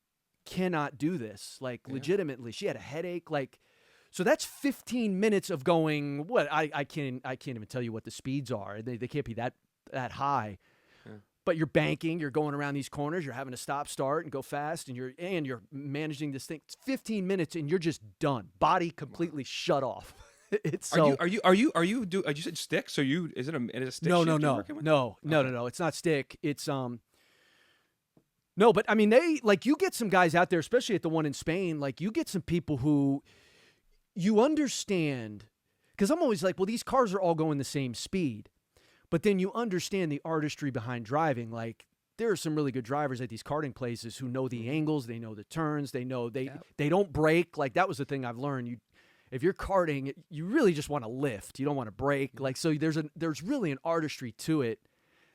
cannot do this. Like legitimately, she had a headache. So that's 15 minutes of going, what? I can't even tell you what the speeds are. They can't be that high. But you're banking, you're going around these corners, you're having to stop, start, and go fast, and you're managing this thing. It's 15 minutes, and you're just done. Body completely shut off. It's so. Are you said stick? So is it a stick? No. It's not stick. It's No, but I mean you get some guys out there, especially at the one in Spain. Like you get some people who you understand, because I'm always like, well, these cars are all going the same speed. But then you understand the artistry behind driving. Like there are some really good drivers at these karting places who know the angles, they know the turns, they know they don't brake. Like that was the thing I've learned. If you're karting, you really just want to lift. You don't want to brake. Like so, there's really an artistry to it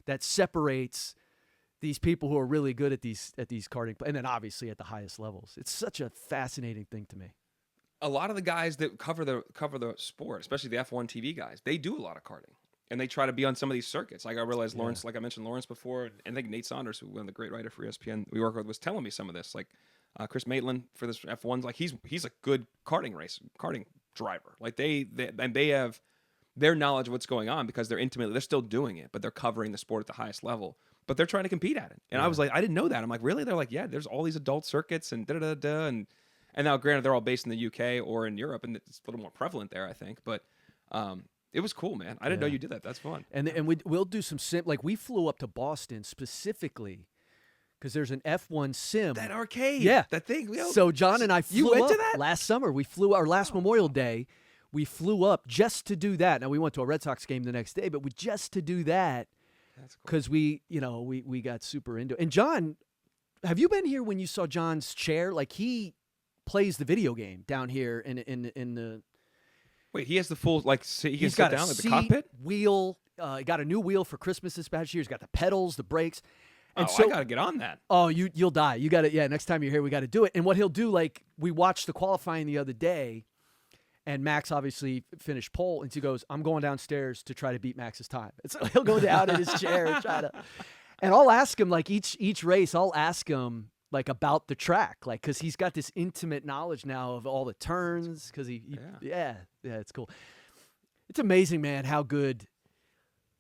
that separates these people who are really good at these karting, and then obviously at the highest levels. It's such a fascinating thing to me. A lot of the guys that cover the sport, especially the F1 TV guys, they do a lot of karting. And they try to be on some of these circuits. Like I realized Lawrence, like I mentioned Lawrence before, and I think Nate Saunders, who one of the great writer for ESPN we work with, was telling me some of this. Like Chris Maitland for this F1's, like he's a good karting driver. Like they have their knowledge of what's going on because they're still doing it, but they're covering the sport at the highest level. But they're trying to compete at it. And I was like, I didn't know that. I'm like, really? They're like, yeah, there's all these adult circuits and and now granted they're all based in the UK or in Europe, and it's a little more prevalent there, I think. But it was cool, man. I didn't know you did that. That's fun. And we'll do some like we flew up to Boston specifically because there's an F1 sim. That arcade. Yeah. That thing. So John and I flew up to that? Last summer. We flew our last Memorial Day. We flew up just to do that. Now we went to a Red Sox game the next day, but just to do that because we got super into it. And John, have you been here when you saw John's chair? Like he plays the video game down here in the. Wait, he has the full, he can sit down at the cockpit? Wheel. He got a new wheel for Christmas this past year. He's got the pedals, the brakes. And I got to get on that. Oh, you'll die. You got to, next time you're here, we got to do it. And what he'll do, we watched the qualifying the other day, and Max obviously finished pole, and he goes, I'm going downstairs to try to beat Max's time. And so he'll go down in his chair and try to, and I'll ask him, each race, I'll ask him, about the track, because he's got this intimate knowledge now of all the turns, because it's cool. It's amazing, man, how good.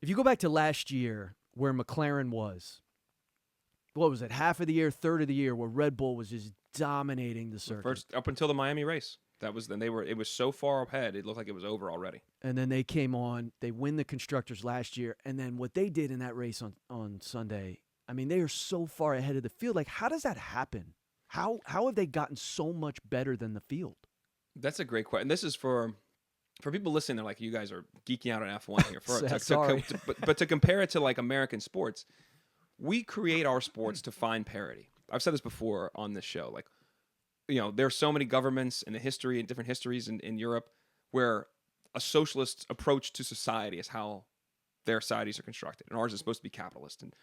If you go back to last year where McLaren was, what was it, half of the year, third of the year, where Red Bull was just dominating the circuit. First, up until the Miami race. It was so far ahead, it looked like it was over already. And then they came on, they win the Constructors last year, and then what they did in that race on Sunday, I mean, they are so far ahead of the field. How does that happen? How have they gotten so much better than the field? That's a great question. This is for for people listening, they're like, you guys are geeking out on F1 here. Sorry. But to compare it to like American sports, we create our sports to find parity. I've said this before on this show. Like, there's so many governments in the history and different histories in Europe where a socialist approach to society is how their societies are constructed. And ours is supposed to be capitalist and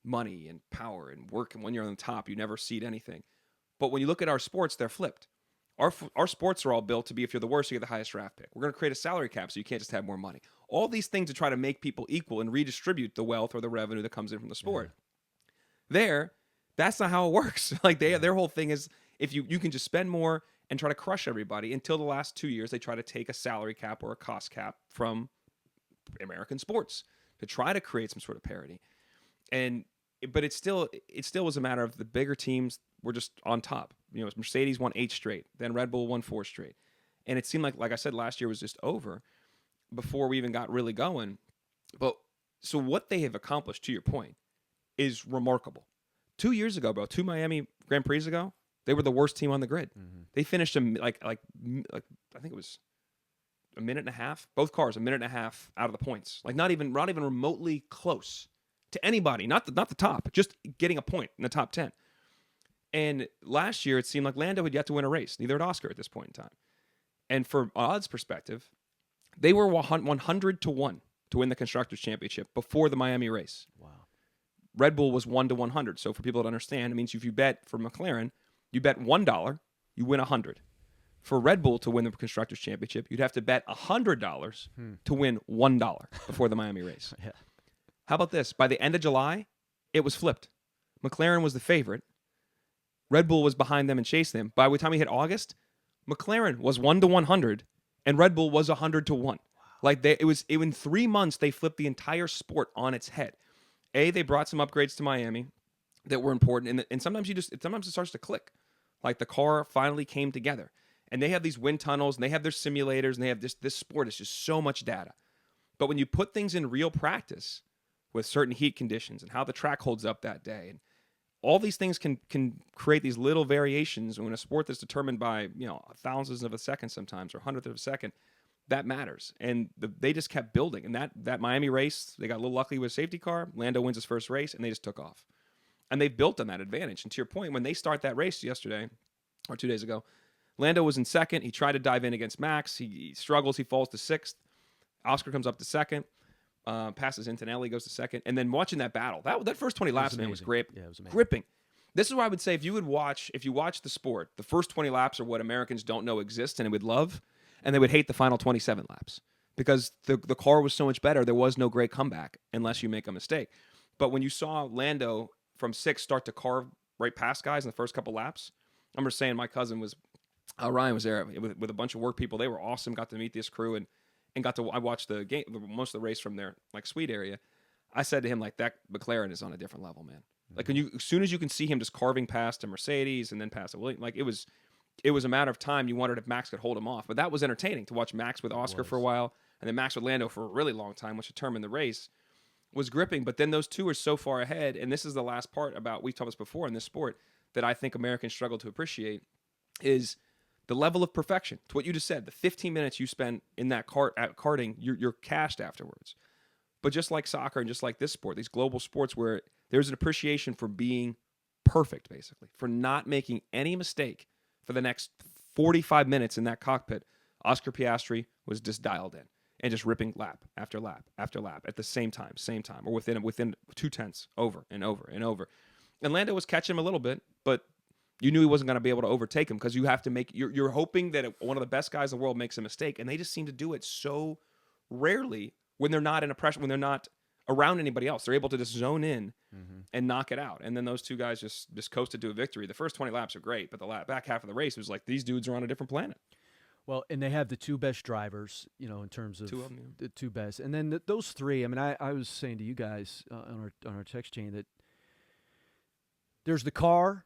money and power and work. And when you're on the top, you never cede anything. But when you look at our sports, they're flipped. Our sports are all built to be, if you're the worst, you get the highest draft pick. We're going to create a salary cap so you can't just have more money. All these things to try to make people equal and redistribute the wealth or the revenue that comes in from the sport. Yeah. That's not how it works. Like their whole thing is, if you can just spend more and try to crush everybody. Until the last 2 years, they try to take a salary cap or a cost cap from American sports to try to create some sort of parity. But it still was a matter of the bigger teams were just on top. Mercedes won 8 straight, then Red Bull won 4 straight, and it seemed like I said, last year was just over before we even got really going. But so what they have accomplished, to your point, is remarkable. 2 years ago, bro, 2 Miami Grand Prix ago, they were the worst team on the grid. Mm-hmm. They finished like I think it was a minute and a half. Both cars a minute and a half out of the points. Like not even remotely close to anybody. Not the top. Just getting a point in the top 10. And last year, it seemed like Lando had yet to win a race. Neither had Oscar at this point in time. And from odds perspective, they were 100 to 1 to win the Constructors' Championship before the Miami race. Wow. Red Bull was 1 to 100. So for people to understand, it means if you bet for McLaren, you bet $1, you win 100. For Red Bull to win the Constructors' Championship, you'd have to bet $100 to win $1 before the Miami race. Yeah. How about this? By the end of July, it was flipped. McLaren was the favorite. Red Bull was behind them and chased them. By the time we hit August, McLaren was 1 to 100, and Red Bull was 100 to 1. Wow. Like it was in 3 months they flipped the entire sport on its head. They brought some upgrades to Miami that were important, and sometimes it starts to click. Like the car finally came together, and they have these wind tunnels, and they have their simulators, and they have this sport is just so much data. But when you put things in real practice with certain heat conditions and how the track holds up that day, and all these things can create these little variations. When a sport that's determined by thousandths of a second sometimes or hundredth of a second, that matters. And they just kept building. And that Miami race, they got a little lucky with a safety car. Lando wins his first race, and they just took off. And they've built on that advantage. And to your point, when they start that race yesterday or 2 days ago, Lando was in second. He tried to dive in against Max. He struggles. He falls to sixth. Oscar comes up to second. Passes Antonelli, goes to second. And then watching that battle, that first 20 laps, man, was great. Yeah, it was amazing. Gripping. This is why I would say if you watch the sport, the first 20 laps are what Americans don't know exists and they would love, and they would hate the final 27 laps because the car was so much better. There was no great comeback unless you make a mistake. But when you saw Lando from 6 start to carve right past guys in the first couple laps, I remember saying my cousin was, Ryan was there with a bunch of work people. They were awesome. Got to meet this crew and I watched the game, most of the race from their like suite area. I said to him, like, that McLaren is on a different level, man. Like as soon as you can see him just carving past a Mercedes and then past a Williams, like it was a matter of time. You wondered if Max could hold him off, but that was entertaining to watch Max with Oscar for a while and then Max with Lando for a really long time, which determined the race. Was gripping. But then those two are so far ahead, and this is the last part about, we've talked about this before in this sport, that I think Americans struggle to appreciate, is the level of perfection. To what you just said, the 15 minutes you spend in that karting, you're cashed afterwards. But just like soccer and just like this sport, these global sports where there's an appreciation for being perfect, basically, for not making any mistake for the next 45 minutes in that cockpit, Oscar Piastri was just dialed in and just ripping lap after lap after lap at the same time, or within 2 tenths over and over and over. And Lando was catching him a little bit, but you knew he wasn't going to be able to overtake him because you have to you're hoping that one of the best guys in the world makes a mistake, and they just seem to do it so rarely when they're not in a pressure, when they're not around anybody else. They're able to just zone in and knock it out. And then those two guys just coasted to a victory. The first 20 laps are great, but the back half of the race was like these dudes are on a different planet. Well, and they have the 2 best drivers, in terms of the 2 best. And then those 3, I mean, I was saying to you guys on our text chain that there's the car,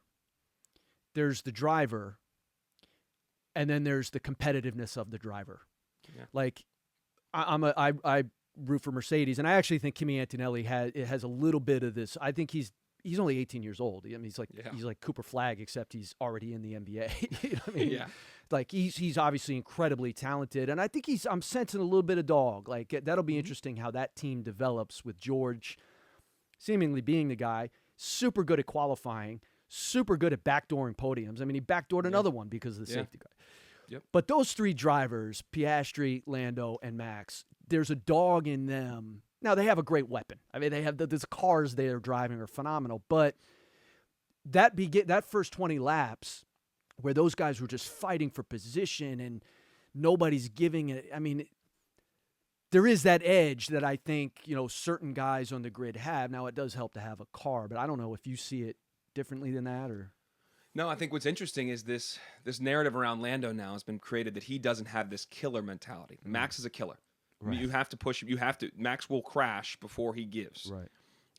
there's the driver, and then there's the competitiveness of the driver. Yeah. Like, I root for Mercedes, and I actually think Kimi Antonelli has a little bit of this. I think he's only 18 years old. I mean, he's like Cooper Flagg, except he's already in the NBA. You know what I mean? Yeah. Like he's obviously incredibly talented, and I think I'm sensing a little bit of dog. Like that'll be interesting how that team develops with George seemingly being the guy, super good at qualifying, super good at backdooring podiums. I mean, he backdoored another one because of the safety car. Yep. But those three drivers, Piastri, Lando, and Max, there's a dog in them. Now, they have a great weapon. I mean, they have these cars they are driving are phenomenal, but that first 20 laps where those guys were just fighting for position and nobody's giving it. I mean, there is that edge that I think, certain guys on the grid have. Now, it does help to have a car, but I don't know if you see it differently than that or. No, I think what's interesting is this narrative around Lando now has been created that he doesn't have this killer mentality. Max is a killer. Right. You have to push him. Max will crash before he gives. Right.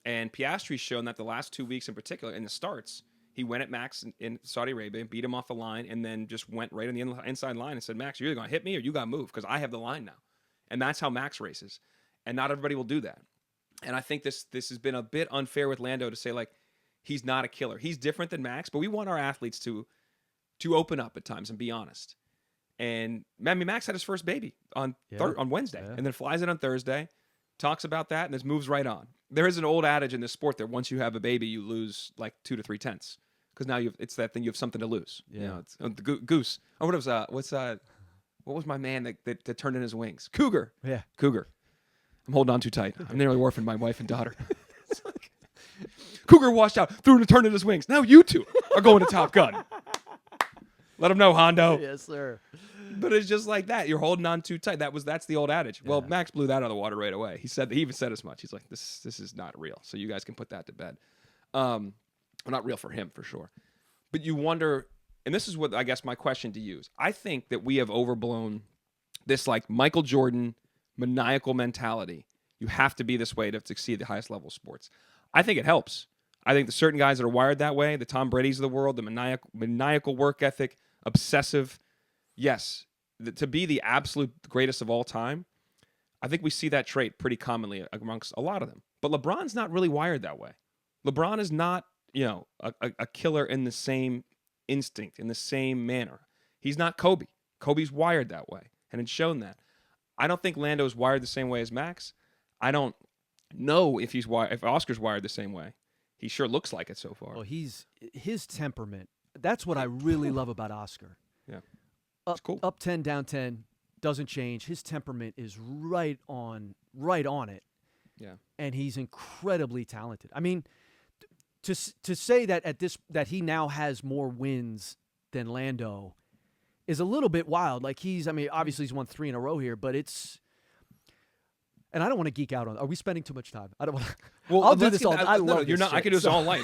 And Piastri's shown that the last 2 weeks in particular, in the starts, he went at Max in Saudi Arabia and beat him off the line and then just went right on the inside line and said, Max, you're either going to hit me or you got to move because I have the line now. And that's how Max races. And not everybody will do that. And I think this has been a bit unfair with Lando to say, like, he's not a killer. He's different than Max, but we want our athletes to open up at times and be honest. And Max had his first baby on Wednesday and then flies it on Thursday, talks about that, and then moves right on. There is an old adage in this sport that once you have a baby, you lose like 2 to 3 tenths because now it's that thing, you have something to lose. Yeah. It's the goose. Oh, what was my man that turned in his wings? Cougar. Yeah. Cougar. I'm holding on too tight. I'm nearly orphaned my wife and daughter. Cougar washed out, threw him to turn in his wings. Now you two are going to Top Gun. Let him know, Hondo. Yes, sir. But it's just like that. You're holding on too tight. That's the old adage. Well, Max blew that out of the water right away. He even said as much. He's like, this is not real. So you guys can put that to bed. Well, not real for him for sure. But you wonder, and this is what I guess my question to you is. I think that we have overblown this like Michael Jordan maniacal mentality. You have to be this way to succeed at the highest level of sports. I think it helps. I think the certain guys that are wired that way, the Tom Brady's of the world, the maniacal work ethic, obsessive, yes, to be the absolute greatest of all time, I think we see that trait pretty commonly amongst a lot of them. But LeBron's not really wired that way. LeBron is not, a killer in the same instinct, in the same manner. He's not Kobe. Kobe's wired that way, and it's shown that. I don't think Lando's wired the same way as Max. I don't know if Oscar's wired the same way. He sure looks like it so far. Well, his temperament. That's what I really love about Oscar. Yeah. It's cool. Up 10, down 10, doesn't change. His temperament is right on it. Yeah. And he's incredibly talented. I mean, to say that he now has more wins than Lando is a little bit wild. Like obviously he's won 3 in a row here, but it's. And I don't want to geek out on. Are we spending too much time? I don't want to. Well, I'll do this all. I love. You're not. I can do this all night.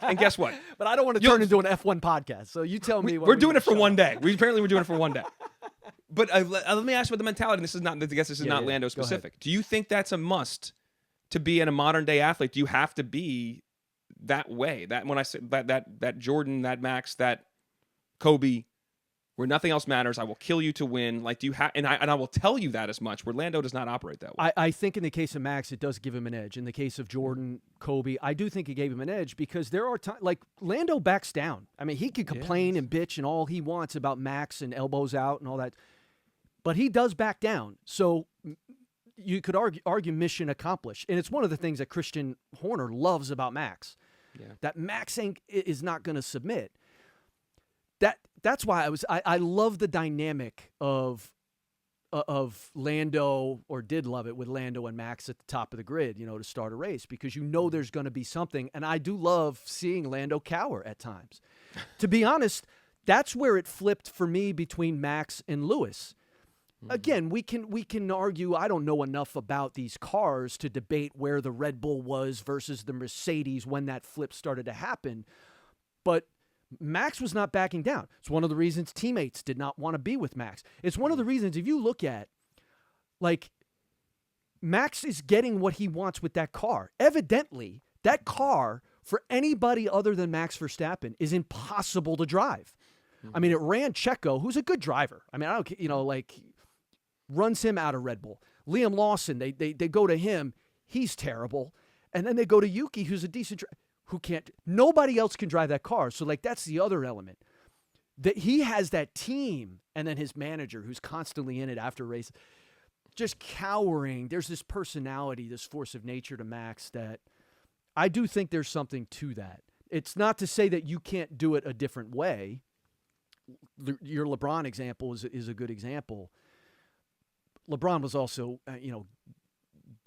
And guess what? But I don't want to turn into an F1 podcast. So you tell me. We're doing it for one day. We're doing it for one day. But let me ask you about the mentality. This is not. I guess this is not Lando specific. Do you think that's a must to be in a modern day athlete? Do you have to be that way? That when I say that Jordan, that Max, that Kobe, where nothing else matters, I will kill you to win. Like, do you have? And I will tell you that as much. Where Lando does not operate that way. I think in the case of Max, it does give him an edge. In the case of Jordan, Kobe, I do think it gave him an edge because there are times like Lando backs down. I mean, he could complain and bitch and all he wants about Max and elbows out and all that, but he does back down. So you could argue mission accomplished, and it's one of the things that Christian Horner loves about Max. Yeah. That Max is not going to submit. That's why I love the dynamic of Lando, or did love it with Lando and Max at the top of the grid, to start a race, because there's going to be something. And I do love seeing Lando cower at times. To be honest, that's where it flipped for me between Max and Lewis. Again, we can argue. I don't know enough about these cars to debate where the Red Bull was versus the Mercedes when that flip started to happen. But Max was not backing down. It's one of the reasons teammates did not want to be with Max. It's one of the reasons, if you look at, like, Max is getting what he wants with that car. Evidently, that car, for anybody other than Max Verstappen, is impossible to drive. I mean, it ran Checo, who's a good driver. I mean, I don't, runs him out of Red Bull. Liam Lawson, they go to him. He's terrible. And then they go to Yuki, who's a decent driver. Nobody else can drive that car. So, that's the other element. that he has that team, and then his manager who's constantly in it after race, just cowering. There's this personality, this force of nature to Max that I do think there's something to that. It's not to say that you can't do it a different way. Your LeBron example is a good example. LeBron was also,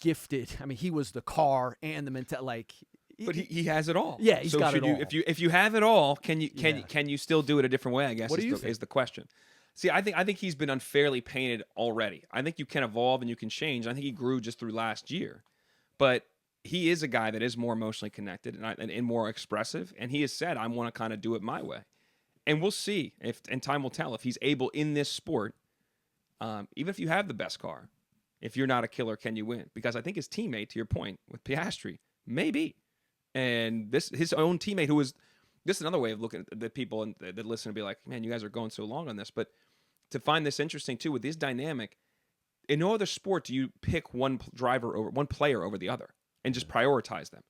gifted. I mean, he was the car and the mental. But he has it all. Yeah, he's got it all. If you have it all, can you still do it a different way? I guess is the question. See, I think he's been unfairly painted already. I think you can evolve and you can change. I think he grew just through last year, but he is a guy that is more emotionally connected and more expressive. And he has said, "I want to kind of do it my way." And we'll see and time will tell if he's able in this sport. Even if you have the best car, if you're not a killer, can you win? Because I think his teammate, to your point with Piastri, maybe. And his own teammate, who was, this is another way of looking at the people that listen and be like, man, you guys are going so long on this. But to find this interesting too, with this dynamic, in no other sport do you pick one player over the other and just prioritize them.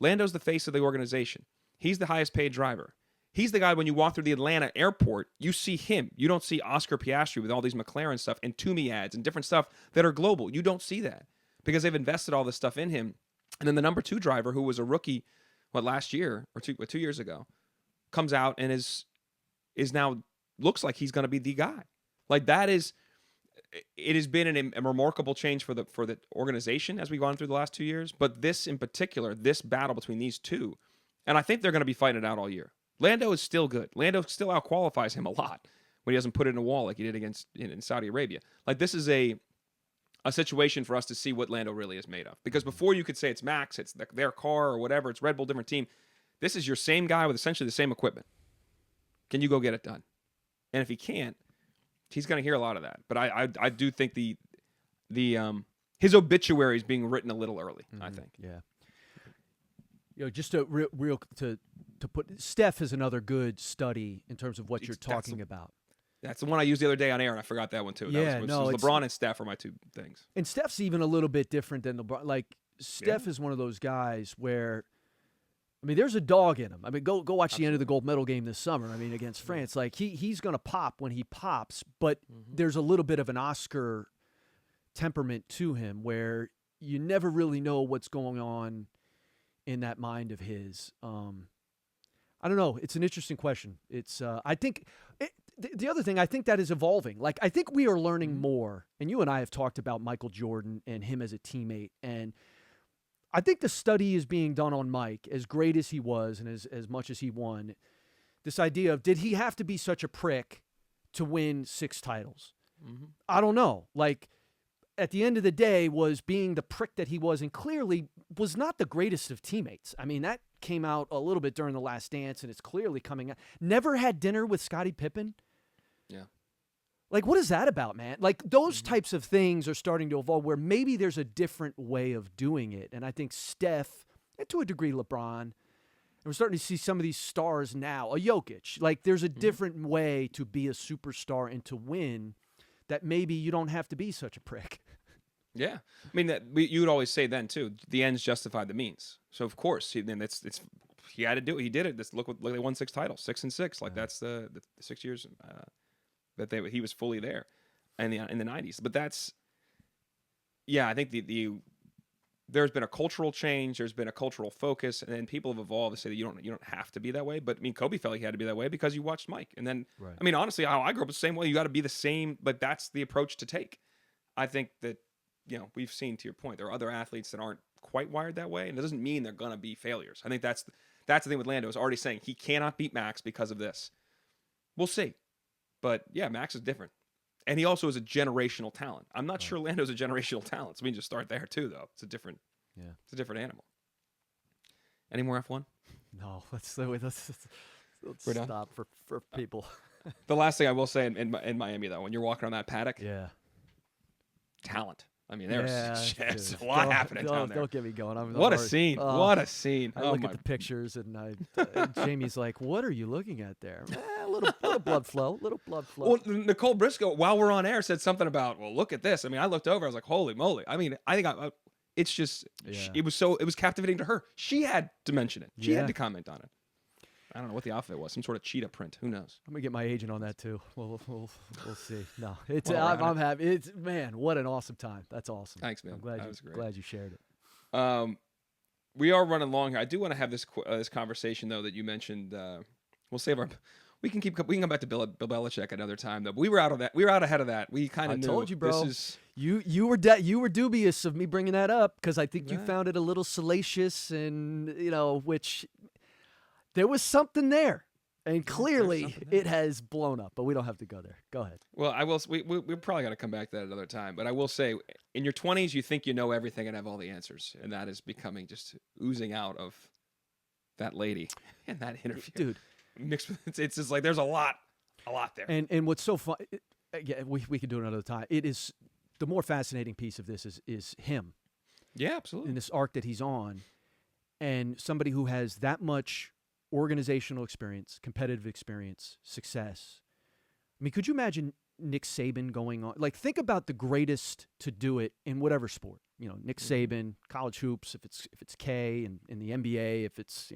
Lando's the face of the organization. He's the highest paid driver. He's the guy when you walk through the Atlanta airport, you see him. You don't see Oscar Piastri with all these McLaren stuff and Toomey ads and different stuff that are global. You don't see that because they've invested all this stuff in him. And then the number 2 driver, who was a rookie, last year or 2 years ago, comes out and is now looks like he's going to be the guy. Like that is, it has been a remarkable change for the organization as we've gone through the last 2 years. But this in particular, this battle between these two, and I think they're going to be fighting it out all year. Lando is still good. Lando still outqualifies him a lot when he doesn't put it in a wall like he did in Saudi Arabia. Like this is a situation for us to see what Lando really is made of. Because before you could say it's Max, it's their car or whatever, it's Red Bull, different team. This is your same guy with essentially the same equipment. Can you go get it done? And if he can't, he's going to hear a lot of that. But I do think his obituary is being written a little early. Mm-hmm. I think. Yeah. Just to put Steph is another good study in terms of what you're talking about. That's the one I used the other day on air, and I forgot that one too. Yeah, LeBron and Steph are my two things. And Steph's even a little bit different than LeBron. Like Steph is one of those guys where, I mean, there's a dog in him. I mean, go watch the end of the gold medal game this summer. I mean, against France, like he's gonna pop when he pops, but there's a little bit of an Oscar temperament to him where you never really know what's going on in that mind of his. I don't know. It's an interesting question. It's I think the other thing, I think that is evolving. Like I think we are learning more, and you and I have talked about Michael Jordan and him as a teammate, and I think the study is being done on Mike, as great as he was and as much as he won. This idea of, did he have to be such a prick to win 6 titles? Mm-hmm. I don't know. Like, at the end of the day, was being the prick that he was, and clearly was not the greatest of teammates. I mean, that came out a little bit during The Last Dance, and it's clearly coming out. Never had dinner with Scottie Pippen. Yeah. Like, what is that about, man? Like, those types of things are starting to evolve where maybe there's a different way of doing it. And I think Steph, and to a degree LeBron, and we're starting to see some of these stars now, a Jokic. Like, there's a different way to be a superstar and to win that maybe you don't have to be such a prick. Yeah. I mean, you would always say then, too, the ends justify the means. So, of course, he had to do it. He did it. Look, they won 6 titles, 6 and 6. Like, that's the 6 years that he was fully there in the 90s. But that's, I think there's been a cultural change. There's been a cultural focus, and then people have evolved to say that you don't have to be that way. But I mean, Kobe felt like he had to be that way because you watched Mike. And then, right. I mean, honestly, how I grew up the same way. You got to be the same, but that's the approach to take. I think that, we've seen, to your point, there are other athletes that aren't quite wired that way, and it doesn't mean they're going to be failures. I think that's the thing with Lando, is already saying he cannot beat Max because of this. We'll see. But, yeah, Max is different. And he also is a generational talent. I'm not sure Lando's a generational talent, so we can just start there, too, though. It's a different animal. Any more F1? No, let's stop for people. The last thing I will say in Miami, though, when you're walking on that paddock, talent. I mean, there's a lot happening down there. Don't get me going. What a scene. What a scene. I look at the pictures, and Jamie's like, what are you looking at there? A little blood flow. Well, Nicole Briscoe, while we're on air, said something about, well, look at this. I mean, I looked over. I was like, holy moly. I mean, I think it was captivating to her. She had to mention it. She had to comment on it. I don't know what the outfit was. Some sort of cheetah print. Who knows? I'm gonna get my agent on that too. We'll see. No, it's Well, I'm happy. It's man, what an awesome time. That's awesome. Thanks, man. I'm glad That was great. glad you shared it. We are running long here. I do want to have this conversation though that you mentioned. We'll save our. We can come back to Bill Belichick another time though. But we were out of that. We were out ahead of that. We kind of knew. I told you, bro. This is. You were dubious of me bringing that up because I think you found it a little salacious and which there was something there. And clearly, it has blown up, but we don't have to go there. Go ahead. Well, I will. We're probably got to come back to that another time. But I will say, in your 20s, you think you know everything and have all the answers, and that is becoming just oozing out of that lady in that interview, dude. Mixed with it's just like there's a lot there. And what's so fun? Yeah, we could do it another time. It is the more fascinating piece of this is him. Yeah, absolutely. In this arc that he's on, and somebody who has that much organizational experience, competitive experience, success. I mean, could you imagine Nick Saban going on? Like, think about the greatest to do it in whatever sport. Nick Saban, college hoops, if it's K, and in the NBA, if it's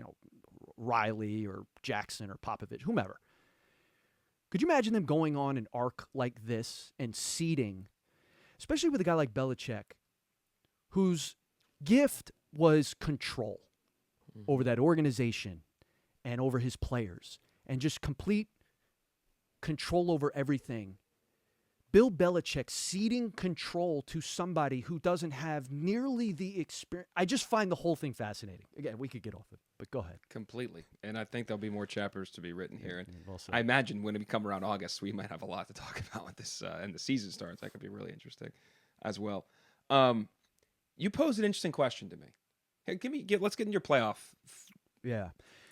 Riley or Jackson or Popovich, whomever. Could you imagine them going on an arc like this and seeding, especially with a guy like Belichick, whose gift was control over that organization and over his players, and just complete control over everything. Bill Belichick ceding control to somebody who doesn't have nearly the experience. I just find the whole thing fascinating. Again, we could get off it, but go ahead. Completely. And I think there'll be more chapters to be written here. And well said. I imagine when we come around August, we might have a lot to talk about with this, and the season starts. That could be really interesting as well. You posed an interesting question to me. Hey, let's get in your playoff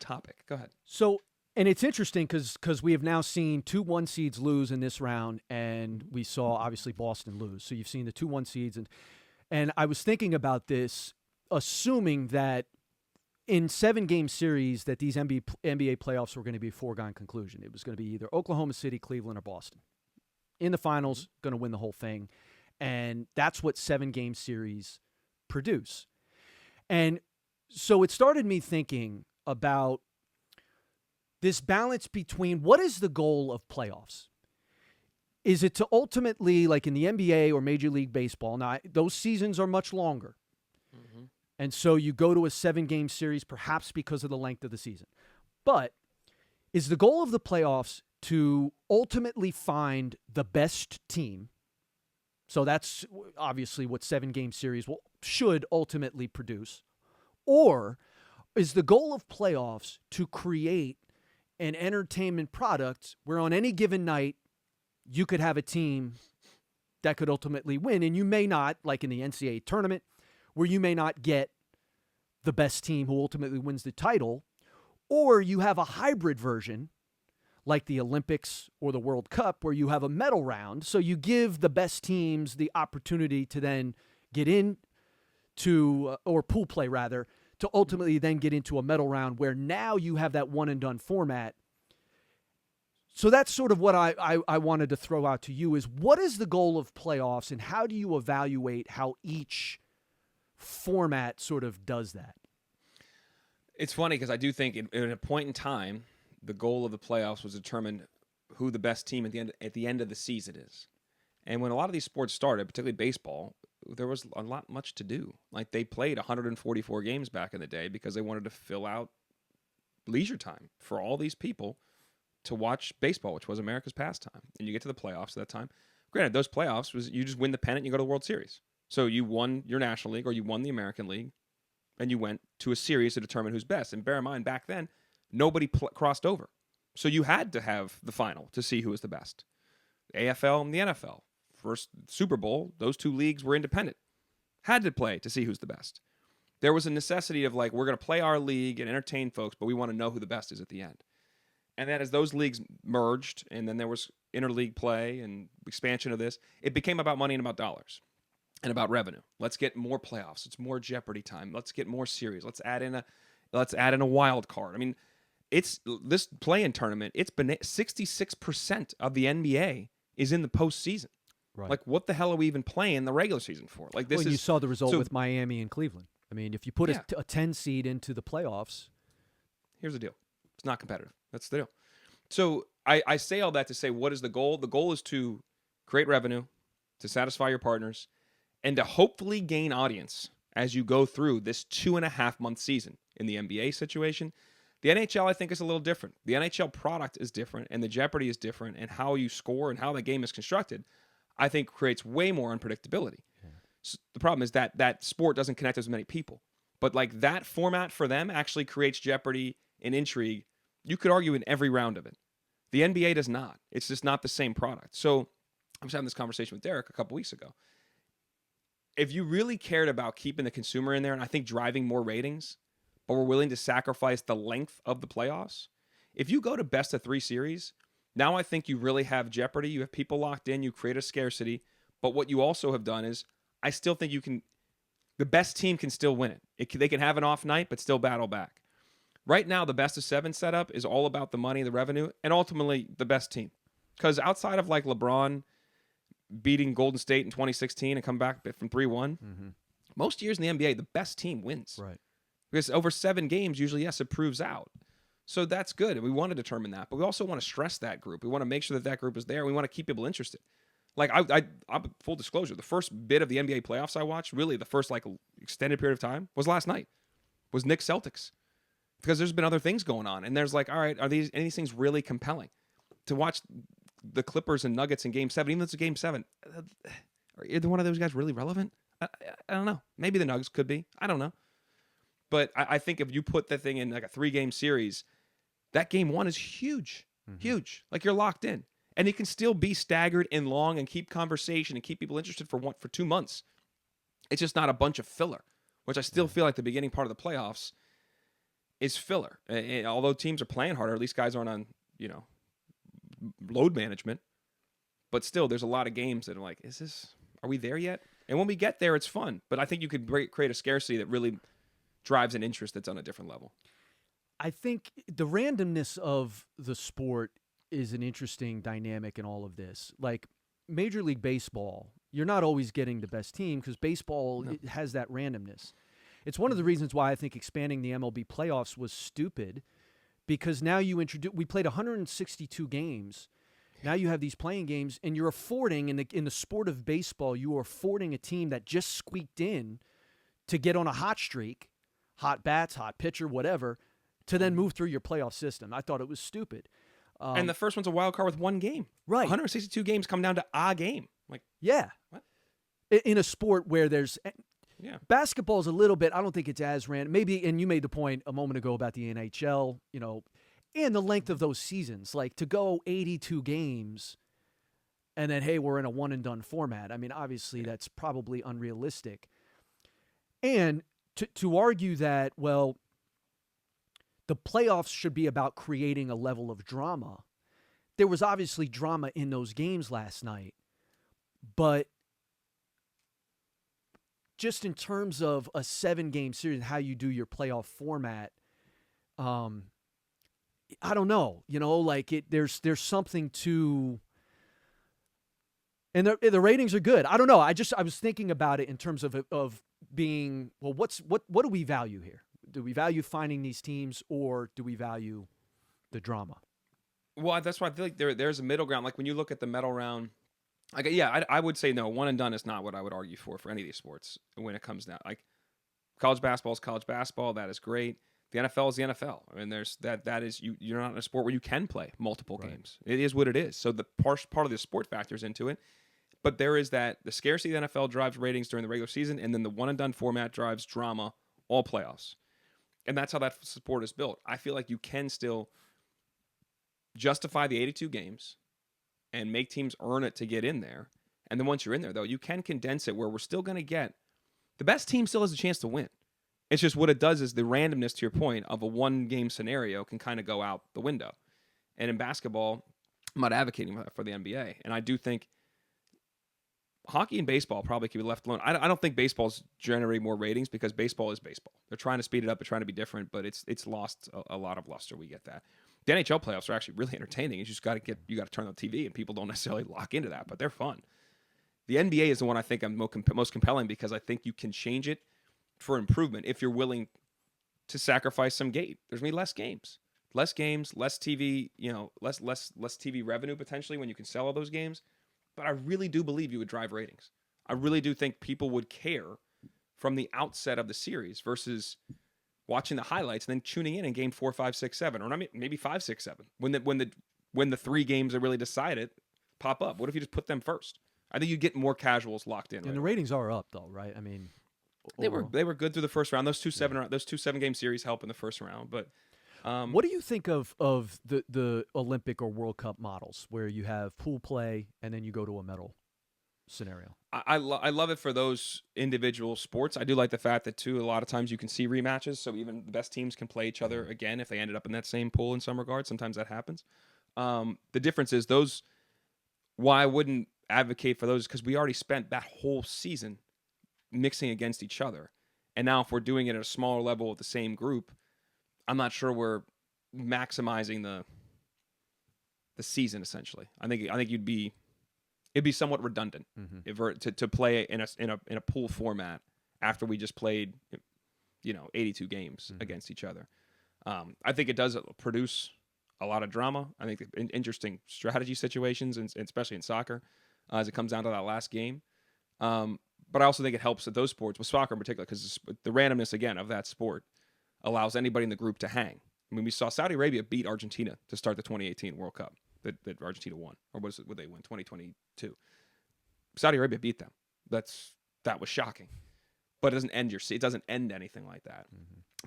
topic. Go ahead. So, and it's interesting because we have now seen 2 1 seeds lose in this round, and we saw obviously Boston lose. So you've seen the 2 1 seeds, and I was thinking about this, assuming that in 7-game series that these NBA playoffs were going to be a foregone conclusion. It was going to be either Oklahoma City, Cleveland, or Boston. In the finals, going to win the whole thing, and that's what 7-game series produce. And so it started me thinking about this balance between what is the goal of playoffs? Is it to ultimately, like in the NBA or Major League Baseball, now those seasons are much longer. Mm-hmm. And so you go to a 7-game series perhaps because of the length of the season. But is the goal of the playoffs to ultimately find the best team? So that's obviously what 7-game series should ultimately produce. Or is the goal of playoffs to create an entertainment product where on any given night you could have a team that could ultimately win, and you may not, like in the NCAA tournament, where you may not get the best team who ultimately wins the title, or you have a hybrid version like the Olympics or the World Cup where you have a medal round, so you give the best teams the opportunity to then get in to, or pool play rather, to ultimately then get into a medal round where now you have that one-and-done format. So that's sort of what I wanted to throw out to you is what is the goal of playoffs and how do you evaluate how each format sort of does that? It's funny because I do think in a point in time, the goal of the playoffs was determined who the best team at the end of the season is. And when a lot of these sports started, particularly baseball, there was much to do. Like they played 144 games back in the day because they wanted to fill out leisure time for all these people to watch baseball, which was America's pastime. And you get to the playoffs at that time. Granted, those playoffs was you just win the pennant and you go to the World Series. So you won your National League or you won the American League and you went to a series to determine who's best. And bear in mind, back then, nobody crossed over. So you had to have the final to see who was the best. The AFL and the NFL. First Super Bowl, those 2 leagues were independent. Had to play to see who's the best. There was a necessity of like, we're going to play our league and entertain folks, but we want to know who the best is at the end. And then as those leagues merged, and then there was interleague play and expansion of this, it became about money and about dollars and about revenue. Let's get more playoffs. It's more Jeopardy time. Let's get more series. Let's add in a wild card. I mean, it's this play-in tournament. It's been 66% of the NBA is in the postseason. Right. Like, what the hell are we even playing the regular season for? Like, this you saw the result with Miami and Cleveland. I mean, if you put a 10 seed into the playoffs, here's the deal. It's not competitive. That's the deal. So I say all that to say, what is the goal? The goal is to create revenue, to satisfy your partners, and to hopefully gain audience as you go through this 2.5-month season. In the NBA situation, the NHL, I think, is a little different. The NHL product is different, and the Jeopardy is different, and how you score and how the game is constructed, I think, creates way more unpredictability. Yeah. So the problem is that sport doesn't connect as many people. But like that format for them actually creates Jeopardy and intrigue. You could argue in every round of it. The NBA does not. It's just not the same product. So I was having this conversation with Derek a couple weeks ago. If you really cared about keeping the consumer in there, and I think driving more ratings, but we're willing to sacrifice the length of the playoffs, if you go to best of 3 series, now I think you really have Jeopardy. You have people locked in. You create a scarcity. But what you also have done is, I still think the best team can still win it. They can have an off night, but still battle back. Right now, the best of 7 setup is all about the money, the revenue, and ultimately the best team. Because outside of like LeBron beating Golden State in 2016 and come back from 3-1, most years in the NBA, the best team wins. Right. Because over 7 games, usually, yes, it proves out. So that's good. And we want to determine that. But we also want to stress that group. We want to make sure that group is there. We want to keep people interested. Like, I'm full disclosure, the first bit of the NBA playoffs I watched, really the first like extended period of time, was last night. Was Knicks Celtics. Because there's been other things going on. And there's like, all right, are any of these things really compelling? To watch the Clippers and Nuggets in Game 7, even though it's a Game 7, are either one of those guys really relevant? I don't know. Maybe the Nuggets could be. I don't know. But I think if you put that thing in like a 3-game series, that Game 1 is huge. Huge. Like, you're locked in. And it can still be staggered and long and keep conversation and keep people interested for 2 months. It's just not a bunch of filler, which I still feel like the beginning part of the playoffs is filler. And although teams are playing harder, at least guys aren't on, load management. But still, there's a lot of games that are like, are we there yet? And when we get there, it's fun. But I think you could create a scarcity that really drives an interest that's on a different level. I think the randomness of the sport is an interesting dynamic in all of this. Like Major League Baseball, you're not always getting the best team because baseball it has that randomness. It's one of the reasons why I think expanding the MLB playoffs was stupid, because now we played 162 games. Now you have these playing games, and you're affording in the sport of baseball, you are affording a team that just squeaked in to get on a hot streak, hot bats, hot pitcher, whatever, to then move through your playoff system. I thought it was stupid. And the first one's a wild card with 1 game. Right. 162 games come down to a game. Like, yeah. What? In a sport where there's basketball is a little bit, I don't think it's as random. Maybe, and you made the point a moment ago about the NHL, and the length of those seasons. Like, to go 82 games and then, hey, we're in a one-and-done format. I mean, obviously that's probably unrealistic. And to argue that, well, the playoffs should be about creating a level of drama. There was obviously drama in those games last night, but just in terms of a 7-game series, how you do your playoff format, I don't know. There's something to, and the ratings are good. I don't know. I was thinking about it in terms of being, well, what do we value here? Do we value finding these teams, or do we value the drama? Well, that's why I feel like there's a middle ground. Like when you look at the medal round, I would say no, one and done is not what I would argue for any of these sports when it comes down. Like college basketball is college basketball. That is great. The NFL is the NFL. I mean, there's that is you're not in a sport where you can play multiple games. It is what it is. So the part of the sport factors into it. But there is the scarcity of the NFL drives ratings during the regular season, and then the one and done format drives drama all playoffs. And that's how that sport is built. I feel like you can still justify the 82 games and make teams earn it to get in there. And then once you're in there, though, you can condense it where we're still going to get the best team still has a chance to win. It's just what it does is the randomness, to your point, of a 1-game scenario can kind of go out the window. And in basketball, I'm not advocating for the NBA. And I do think hockey and baseball probably could be left alone. I don't think baseball's generating more ratings because baseball is baseball. They're trying to speed it up. They're trying to be different, but it's lost a lot of luster. We get that. The NHL playoffs are actually really entertaining. You just got to turn on the TV, and people don't necessarily lock into that, but they're fun. The NBA is the one I think I'm most compelling because I think you can change it for improvement if you're willing to sacrifice some game. There's going to be less games. less games, less TV, less TV revenue potentially when you can sell all those games. But I really do believe you would drive ratings. I really do think people would care from the outset of the series versus watching the highlights and then tuning in game 4, 5, 6, 7, or maybe 5, 6, 7 when the 3 games that really decide it pop up. What if you just put them first? I think you get more casuals locked in. And the ratings are up though, right? I mean, they were good through the first round. Those two 7-game series help in the first round. But what do you think of the Olympic or World Cup models where you have pool play and then you go to a medal scenario? I love it for those individual sports. I do like the fact that too a lot of times you can see rematches, so even the best teams can play each other again if they ended up in that same pool in some regards. Sometimes that happens. The difference is those. Why I wouldn't advocate for those is because we already spent that whole season mixing against each other, and now if we're doing it at a smaller level with the same group, I'm not sure we're maximizing the season. Essentially, I think it'd be somewhat redundant to play in a pool format after we just played 82 games against each other. I think it does produce a lot of drama. I think interesting strategy situations, and especially in soccer, as it comes down to that last game. But I also think it helps at those sports, with soccer in particular, because the randomness, again, of that sport allows anybody in the group to hang. I mean, we saw Saudi Arabia beat Argentina to start the 2018 World Cup that Argentina won. Or would they win? 2022. Saudi Arabia beat them. That was shocking. But it doesn't end anything like that.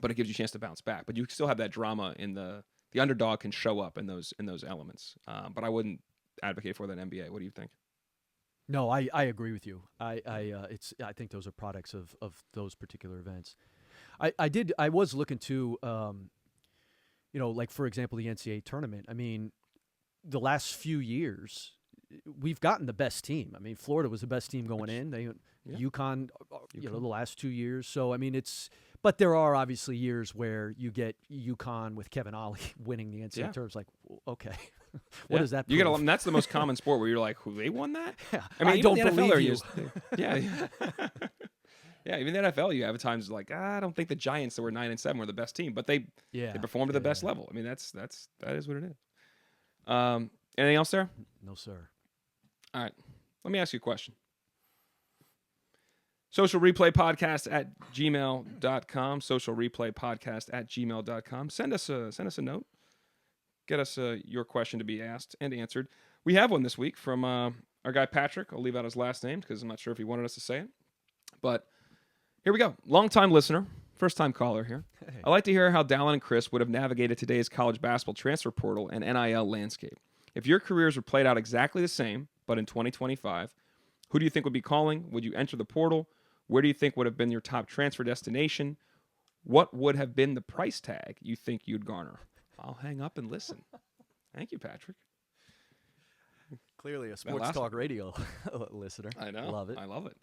But it gives you a chance to bounce back. But you still have that drama in the underdog can show up in those elements. But I wouldn't advocate for that in NBA. What do you think? No, I agree with you. I think those are products of those particular events. I was looking to, like for example, the NCAA tournament. I mean, the last few years, we've gotten the best team. I mean, Florida was the best team going in. UConn, the last 2 years. So I mean, but there are obviously years where you get UConn with Kevin Ollie winning the NCAA tournament. Like, okay, what does that? You get that's the most common sport where you're like, who they won that? Yeah, I mean, I don't believe you. Yeah. Yeah, even the NFL, you have times like I don't think the Giants that were 9 and 7 were the best team, but they performed at the best level. I mean, that is what it is. Anything else there? No, sir. All right, let me ask you a question. Social Replay Podcast at gmail.com. Social Replay Podcast at gmail.com. Send us a note. Get us your question to be asked and answered. We have one this week from our guy Patrick. I'll leave out his last name because I'm not sure if he wanted us to say it. But here we go. Long-time listener, first-time caller here. Hey. I'd like to hear how Dalen and Chris would have navigated today's college basketball transfer portal and NIL landscape. If your careers were played out exactly the same, but in 2025, who do you think would be calling? Would you enter the portal? Where do you think would have been your top transfer destination? What would have been the price tag you think you'd garner? I'll hang up and listen. Thank you, Patrick. Clearly a sports talk radio listener. I know. Love it. I love it.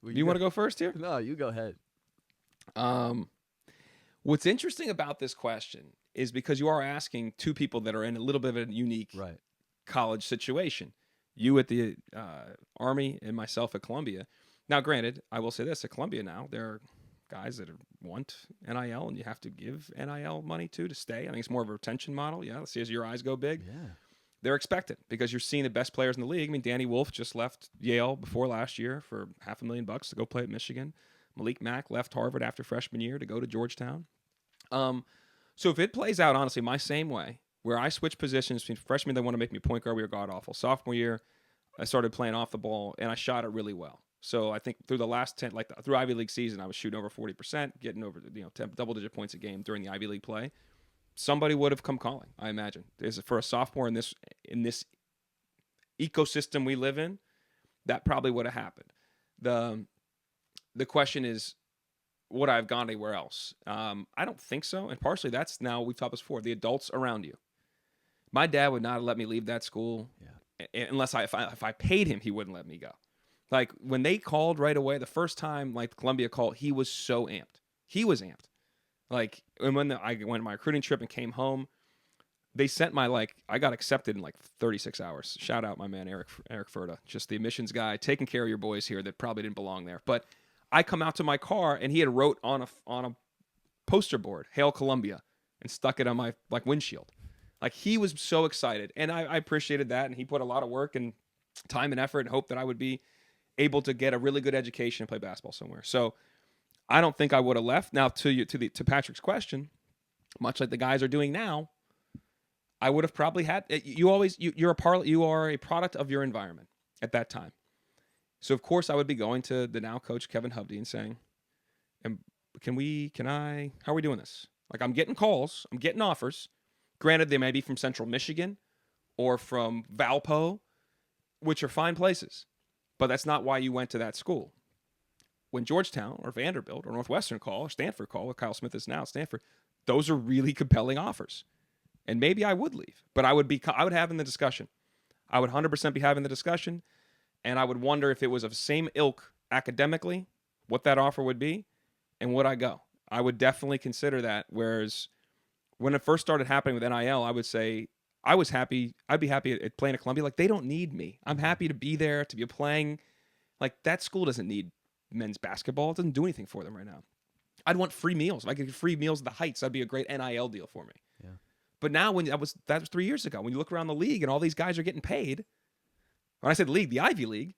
Well, you want to go first here? No, you go ahead. What's interesting about this question is because you are asking two people that are in a little bit of a unique college situation. You at the Army and myself at Columbia. Now, granted, I will say this. At Columbia now, there are guys that want NIL, and you have to give NIL money to stay. I think it's more of a retention model. Yeah, let's see as your eyes go big. Yeah. They're expected because you're seeing the best players in the league. I mean, Danny Wolf just left Yale before last year for $500,000 to go play at Michigan. Malik Mack left Harvard after freshman year to go to Georgetown. So if it plays out, honestly, my same way, where I switch positions between freshman, they want to make me point guard, we were god-awful. Sophomore year, I started playing off the ball, and I shot it really well. So I think through the last 10, through Ivy League season, I was shooting over 40%, getting over 10 double-digit points a game during the Ivy League play. Somebody would have come calling, I imagine. For a sophomore in this ecosystem we live in, that probably would have happened. The question is, would I have gone anywhere else? I don't think so, and partially that's now we've talked this before. The adults around you. My dad would not have let me leave that school unless if I paid him, he wouldn't let me go. Like when they called right away, the first time Columbia called, he was so amped. He was amped. Like, and when I went on my recruiting trip and came home, they sent I got accepted in 36 hours. Shout out my man, Eric Furta, just the admissions guy, taking care of your boys here that probably didn't belong there. But I come out to my car and he had wrote on a poster board, Hail Columbia. and stuck it on my like windshield. Like he was so excited, and I appreciated that, and he put a lot of work and time and effort and hope that I would be able to get a really good education and play basketball somewhere. So I don't think I would have left. Now to Patrick's question, much like the guys are doing now, I would have probably had you are a product of your environment at that time. So of course I would be going to the now coach Kevin Hovde and saying, how are we doing this? Like I'm getting calls, I'm getting offers. Granted, they may be from Central Michigan or from Valpo, which are fine places, but that's not why you went to that school. When Georgetown or Vanderbilt or Northwestern call or Stanford call, where Kyle Smith is now at Stanford, those are really compelling offers. And maybe I would leave, but I would have in the discussion. I would 100% be having the discussion, and I would wonder if it was of same ilk academically, what that offer would be, and would I go? I would definitely consider that. Whereas when it first started happening with NIL, I would say I was happy. I'd be happy at playing at Columbia. Like they don't need me. I'm happy to be there, to be playing. Like that school doesn't need men's basketball. It doesn't do anything for them right now. I'd want free meals. If I could get free meals at the Heights, that'd be a great NIL deal for me. Yeah. But now that was 3 years ago. When you look around the league and all these guys are getting paid, when I said league, the Ivy League,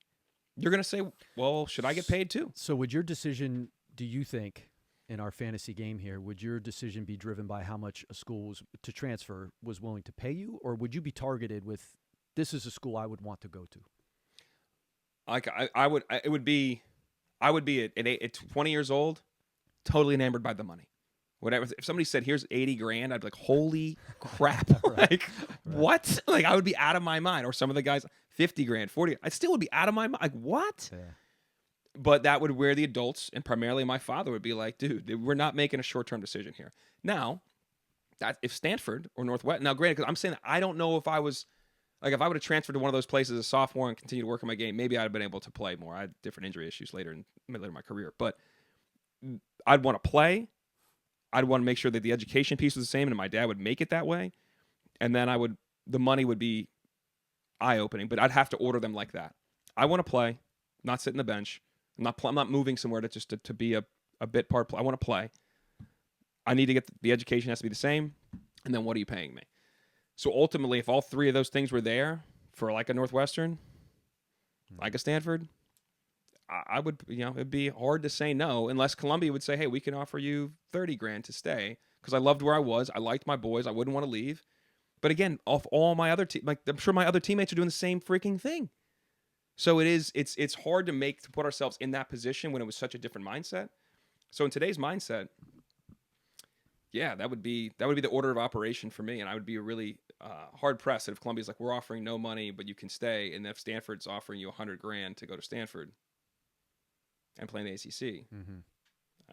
you're going to say, well, should I get paid too? So would your decision, do you think, in our fantasy game here, would your decision be driven by how much a school to transfer was willing to pay you, or would you be targeted with, this is a school I would want to go to? Like I would be at 20 years old, totally enamored by the money. Whatever. If somebody said, here's 80 grand, I'd be like, holy crap. Like, what? Like, I would be out of my mind. Or some of the guys, 50 grand, 40. I still would be out of my mind. Like, what? Yeah. But that would where the adults, and primarily my father, would be like, dude, we're not making a short-term decision here. Now, that if Stanford or Northwestern, now granted, because I'm saying that I don't know if I was, like if I would have transferred to one of those places as a sophomore and continued to work on my game, maybe I'd have been able to play more. I had different injury issues later in my career. But I'd want to play. I'd want to make sure that the education piece was the same, and my dad would make it that way. And then the money would be eye-opening, but I'd have to order them like that. I want to play, not sit in the bench. I'm not moving somewhere to be a bit part. I want to play. I need to get the education has to be the same, and then what are you paying me? So ultimately, if all three of those things were there for like a Northwestern, like a Stanford, I would, it'd be hard to say no unless Columbia would say, hey, we can offer you 30 grand to stay because I loved where I was. I liked my boys. I wouldn't want to leave. But again, off all my other I'm sure my other teammates are doing the same freaking thing. So it's hard to put ourselves in that position when it was such a different mindset. So in today's mindset, yeah, that would be the order of operation for me, and I would be really hard pressed if Columbia's like, we're offering no money, but you can stay, and if Stanford's offering you 100 grand to go to Stanford and play in the ACC,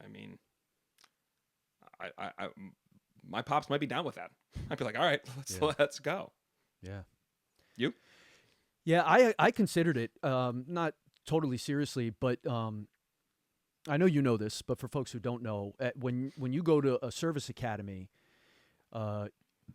I mean, I my pops might be down with that. I'd be like, all right, let's go. Yeah. You? Yeah, I considered it, not totally seriously, but I know you know this, but for folks who don't know, when you go to a service academy,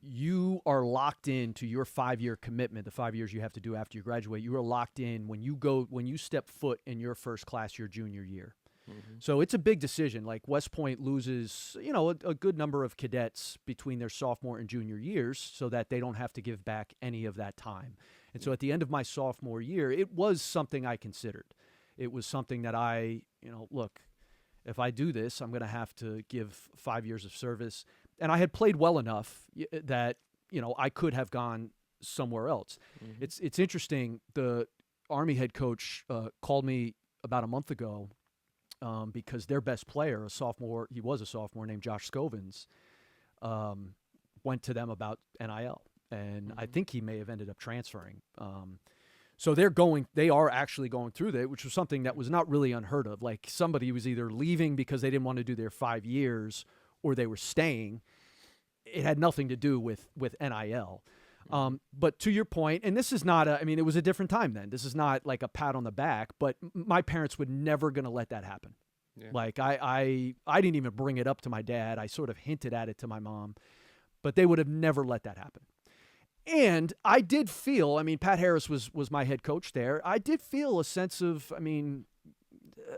you are locked into your 5-year commitment, the 5 years you have to do after you graduate. You are locked in when you step foot in your first class your junior year. Mm-hmm. So it's a big decision. Like West Point loses, a good number of cadets between their sophomore and junior years so that they don't have to give back any of that time. And so at the end of my sophomore year, it was something I considered. It was something that look, if I do this, I'm going to have to give 5 years of service. And I had played well enough that, I could have gone somewhere else. Mm-hmm. It's interesting. The Army head coach called me about a month ago because their best player, he was a sophomore named Josh Scovins, went to them about NIL. And I think he may have ended up transferring. So they are actually going through that, which was something that was not really unheard of. Like somebody was either leaving because they didn't want to do their 5 years or they were staying. It had nothing to do with NIL. But to your point, and this is not it was a different time then. This is not like a pat on the back, but my parents would never going to let that happen. Yeah. Like I didn't even bring it up to my dad. I sort of hinted at it to my mom, but they would have never let that happen. And I did feel, Pat Harris was my head coach there. I did feel a sense of,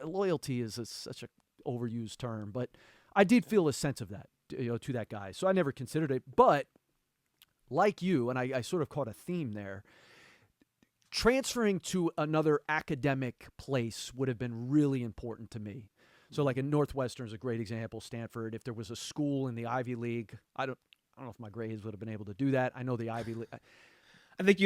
loyalty is such an overused term, but I did feel a sense of that. to that guy. So I never considered it. But like you, and I sort of caught a theme there, transferring to another academic place would have been really important to me. So like in Northwestern is a great example, Stanford. If there was a school in the Ivy League, I don't know if my grades would have been able to do that. I know the Ivy League. I think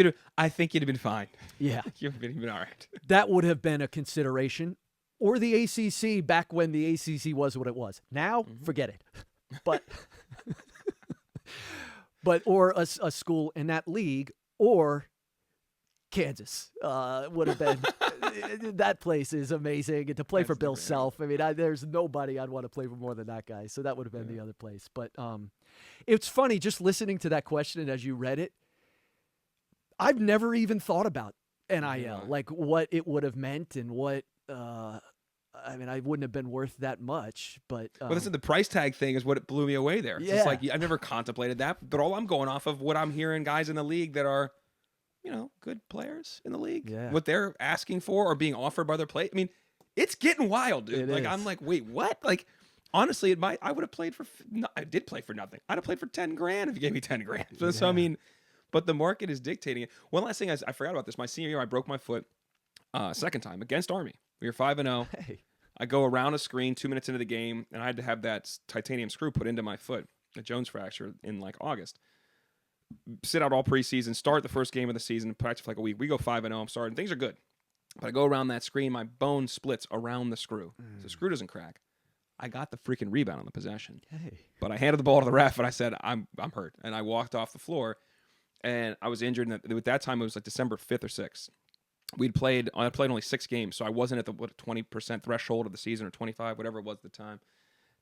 you'd have been fine. Yeah. You'd have been all right. That would have been a consideration. Or the ACC back when the ACC was what it was. Now, forget it. But or a school in that league, or Kansas would have been. That place is amazing. And to play for Bill Self, I mean, there's nobody I'd want to play for more than that guy. So that would have been the other place. But it's funny just listening to that question as you read it. I've never even thought about NIL, like what it would have meant and what. I mean, I wouldn't have been worth that much, but well, listen, the price tag thing is what blew me away there. Yeah. It's like I never contemplated that, but all I'm going off of what I'm hearing guys in the league that are, good players in the league, what they're asking for or being offered by their play. I mean, it's getting wild, dude. It is. I'm like, wait, what? Like, honestly, I would have played for. No, I did play for nothing. I'd have played for $10,000 if you gave me $10,000. So I mean, but the market is dictating it. One last thing, I forgot about this. My senior year, I broke my foot second time against Army. We were 5-0. Hey. I go around a screen 2 minutes into the game, and I had to have that titanium screw put into my foot, a Jones fracture, in like August. Sit out all preseason, start the first game of the season, practice for like a week. We go 5-0. I'm starting. Things are good. But I go around that screen, my bone splits around the screw. So the screw doesn't crack. I got the freaking rebound on the possession. Hey. But I handed the ball to the ref, and I said, I'm hurt. And I walked off the floor, and I was injured. And at that time, it was like December 5th or 6th. I played only 6 games, so I wasn't at the 20% threshold of the season, or 25, whatever it was at the time,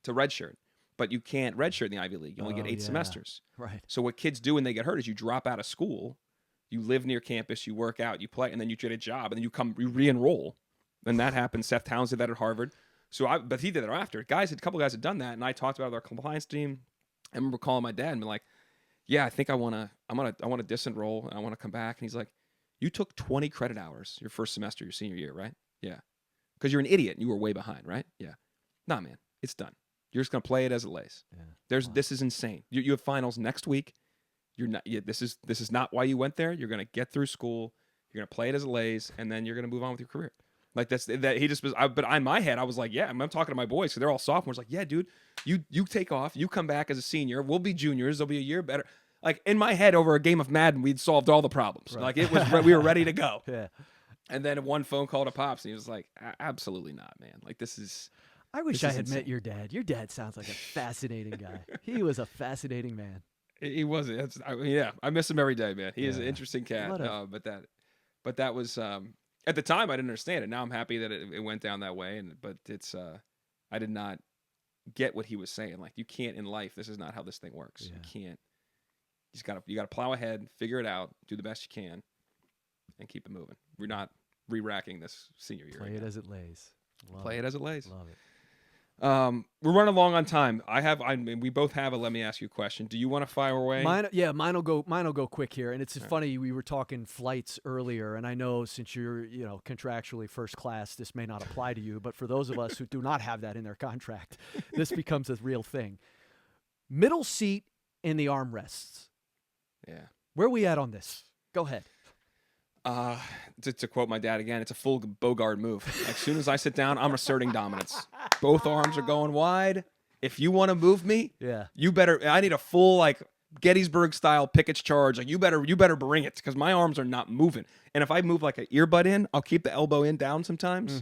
to redshirt. But you can't redshirt in the Ivy League. You only get 8 semesters. Right. So what kids do when they get hurt is you drop out of school, you live near campus, you work out, you play, and then you get a job, and then you re-enroll. And that happened. Seth Towns did that at Harvard. But he did it after. A couple guys had done that, and I talked about it with our compliance team. I remember calling my dad and being like, "Yeah, I think I want to disenroll, and I want to come back." And he's like, "You took 20 credit hours your first semester, your senior year, right?" "Yeah." "Because you're an idiot and you were way behind, right?" "Yeah." "Nah, man, it's done. You're just gonna play it as it lays." Yeah. This is insane. You have finals next week. You're not. This is not why you went there. You're gonna get through school. You're gonna play it as it lays, and then you're gonna move on with your career. Like that. He just was. But in my head, I was like, yeah. I'm talking to my boys because they're all sophomores. Like, yeah, dude, you take off. You come back as a senior. We'll be juniors. There'll be a year better. Like in my head, over a game of Madden, we'd solved all the problems. Right. Like it was, we were ready to go. Yeah. And then one phone call to Pops, and he was like, "Absolutely not, man. Like this is." I wish I had met your dad. Your dad sounds like a fascinating guy. He was a fascinating man. He wasn't. I miss him every day, man. He is an interesting cat. But that was at the time I didn't understand it. Now I'm happy that it went down that way. But it's I did not get what he was saying. Like you can't in life. This is not how this thing works. Yeah. You can't. You gotta plow ahead, figure it out, do the best you can, and keep it moving. We're not re-racking this senior year. Play it as it lays. Play it as it lays. Love it. We're running long on time. We both have a let me ask you a question. Do you want to fire away? Mine will go quick here. And it's funny, we were talking flights earlier, and I know since you're, contractually first class, this may not apply to you, but for those of us who do not have that in their contract, this becomes a real thing. Middle seat in the armrests. Yeah. Where are we at on this? Go ahead. To quote my dad again, it's a full Bogard move. As soon as I sit down, I'm asserting dominance. Both arms are going wide. If you want to move me, you better. I need a full Gettysburg style Pickett's charge. Like you better bring it because my arms are not moving. And if I move like an earbud in, I'll keep the elbow in down sometimes.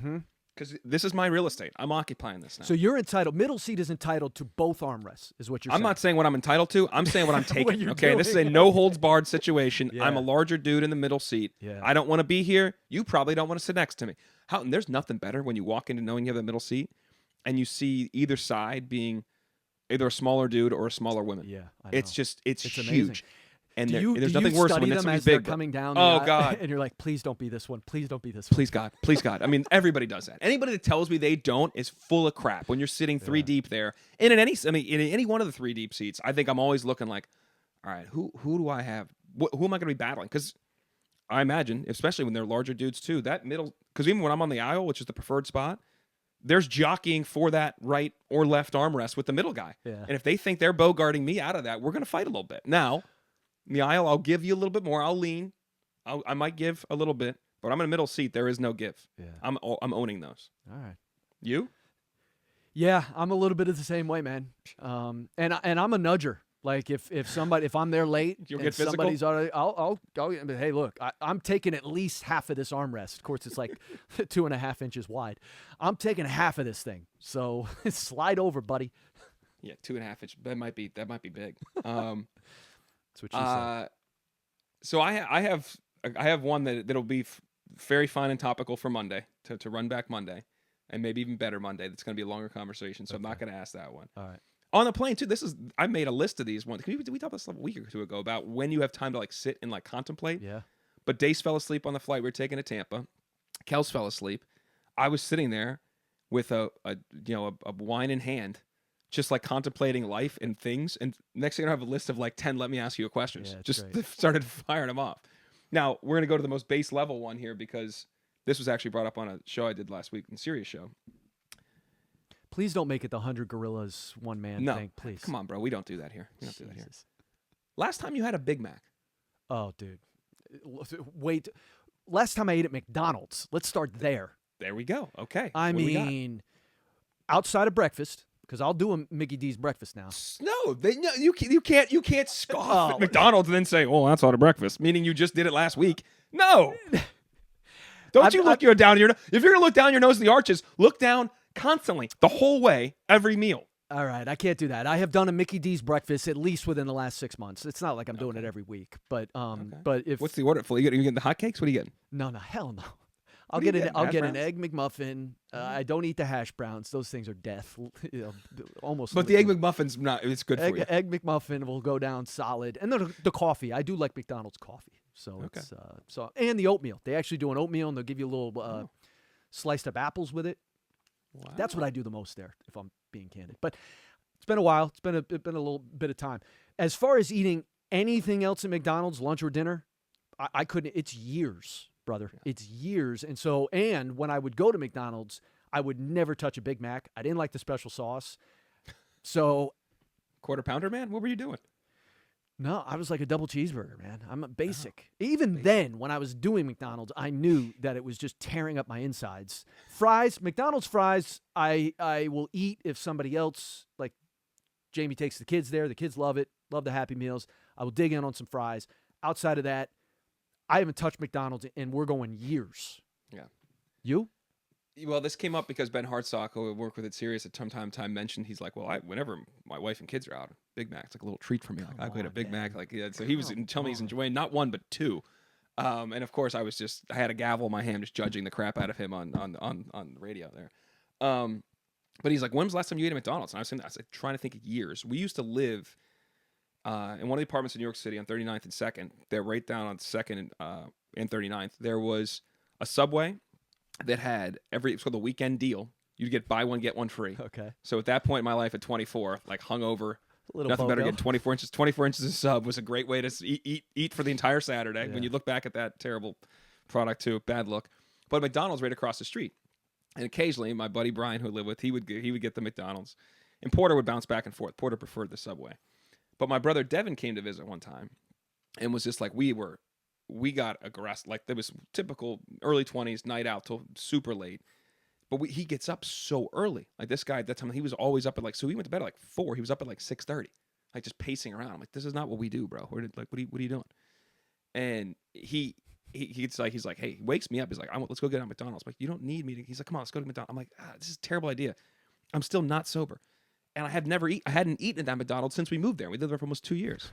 Because this is my real estate. I'm occupying this now. So you're entitled. Middle seat is entitled to both armrests, is what you're saying. I'm not saying what I'm entitled to. I'm saying what I'm taking. Okay, this is a no holds barred situation. Yeah. I'm a larger dude in the middle seat. Yeah. I don't want to be here. You probably don't want to sit next to me. And there's nothing better when you walk into knowing you have the middle seat, and you see either side being either a smaller dude or a smaller woman. Yeah, I know. It's huge. Amazing. And there's nothing worse when it's as big. They're coming down. Oh God! And you're like, please don't be this one. Please don't be this one. Please God. I mean, everybody does that. Anybody that tells me they don't is full of crap. When you're sitting 3 deep there, and in any one of the 3 deep seats, I think I'm always looking like, all right, who do I have? Who am I going to be battling? Because I imagine, especially when they're larger dudes too, that middle. Because even when I'm on the aisle, which is the preferred spot, there's jockeying for that right or left armrest with the middle guy. Yeah. And if they think they're bogarting me out of that, we're going to fight a little bit. Now, in the aisle, I'll give you a little bit more. I'll lean. I might give a little bit, but I'm in a middle seat. There is no give. Yeah. I'm owning those. All right. You? Yeah, I'm a little bit of the same way, man. And I'm a nudger. Like if I'm there late, You'll and get physical? somebody's already, I'll go. Hey, look, I'm taking at least half of this armrest. Of course, it's like 2.5 inches wide. I'm taking half of this thing. So slide over, buddy. Yeah, 2.5 inch. That might be big. That's what she said. So I have one that'll be very fine and topical for Monday to run back Monday, and maybe even better Monday. That's going to be a longer conversation. So I'm not going to ask that one. All right. On the plane too. I made a list of these ones. We talked about this a week or two ago about when you have time to like sit and like contemplate. Yeah. But Dace fell asleep on the flight. We were taking to Tampa. Kels fell asleep. I was sitting there with a wine in hand, just like contemplating life and things. And next thing I have a list of like 10. Let me ask you a questions. Yeah, just great. started firing them off. Now we're gonna go to the most base level one here because this was actually brought up on a show I did last week, a Sirius show. Please don't make it the 100 Gorillas one man thing, please. Come on, bro. We don't do that here. Last time you had a Big Mac. Oh, dude. Wait. Last time I ate at McDonald's. Let's start there. There we go. Okay. I mean, outside of breakfast, because I'll do a Mickey D's breakfast now. No, you can't scoff at McDonald's and then say, "Oh, that's out of breakfast," meaning you just did it last week. No. Don't you look down your nose. If you're gonna look down your nose in the arches, look down constantly the whole way, every meal. All right, I can't do that. I have done a Mickey D's breakfast at least within the last 6 months. It's not like I'm doing it every week, but but if what's the order for? You getting the hotcakes? What are you getting? No, hell no. What are you getting? I'll Hash get an browns? egg McMuffin. I don't eat the hash browns; those things are death. Almost. But the egg McMuffin's not. It's good for you. Egg McMuffin will go down solid, and then the coffee. I do like McDonald's coffee, so it's and the oatmeal. They actually do an oatmeal, and they'll give you a little sliced up apples with it. Wow. That's what I do the most there, if I'm being candid. But it's been a while. It's been a little bit of time. As far as eating anything else at McDonald's, lunch or dinner, I couldn't. It's years, brother. Yeah. It's years. And when I would go to McDonald's, I would never touch a Big Mac. I didn't like the special sauce. So, quarter pounder, man. What were you doing? No, I was like a double cheeseburger, man. I'm a basic. Even then, when I was doing McDonald's, I knew that it was just tearing up my insides. Fries, McDonald's fries, I will eat if somebody else, like Jamie takes the kids there. The kids love it, love the Happy Meals. I will dig in on some fries. Outside of that, I haven't touched McDonald's, and we're going years. Yeah. You? Well, this came up because Ben Hartsock, who worked with it Sirius at time mentioned, he's like, well, whenever my wife and kids are out, Big Mac's like a little treat for me. Like, I get a Big Mac. Like, yeah, so he was telling me he's enjoying not one, but two. And of course, I had a gavel in my hand just judging the crap out of him on the radio there. But he's like, when was the last time you ate at McDonald's? And I was like, trying to think of years. We used to live in one of the apartments in New York City on 39th and 2nd. They're right down on 2nd and 39th. There was a Subway that had it's called the weekend deal. You'd get buy one, get one free. Okay. So at that point in my life at 24, like hungover, nothing BOGO. better than 24 inches. 24 inches of sub was a great way to eat for the entire Saturday. Yeah. When you look back at that terrible product too, bad look. But McDonald's right across the street. And occasionally my buddy Brian, who I live with, he would get the McDonald's. And Porter would bounce back and forth. Porter preferred the Subway. But my brother Devin came to visit one time and was just like, we got aggressive. Like, there was typical early 20s, night out till super late. But he gets up so early. Like, this guy at that time, he was always up at so he went to bed at like 4. He was up at like 6:30, like just pacing around. I'm like, this is not what we do, bro. What are you doing? And he's like, hey, he wakes me up. He's like, let's go get on McDonald's. I'm like, you don't need me to. He's like, come on, let's go to McDonald's. I'm like, this is a terrible idea. I'm still not sober. And I hadn't eaten at that McDonald's since we moved there. We lived there for almost 2 years.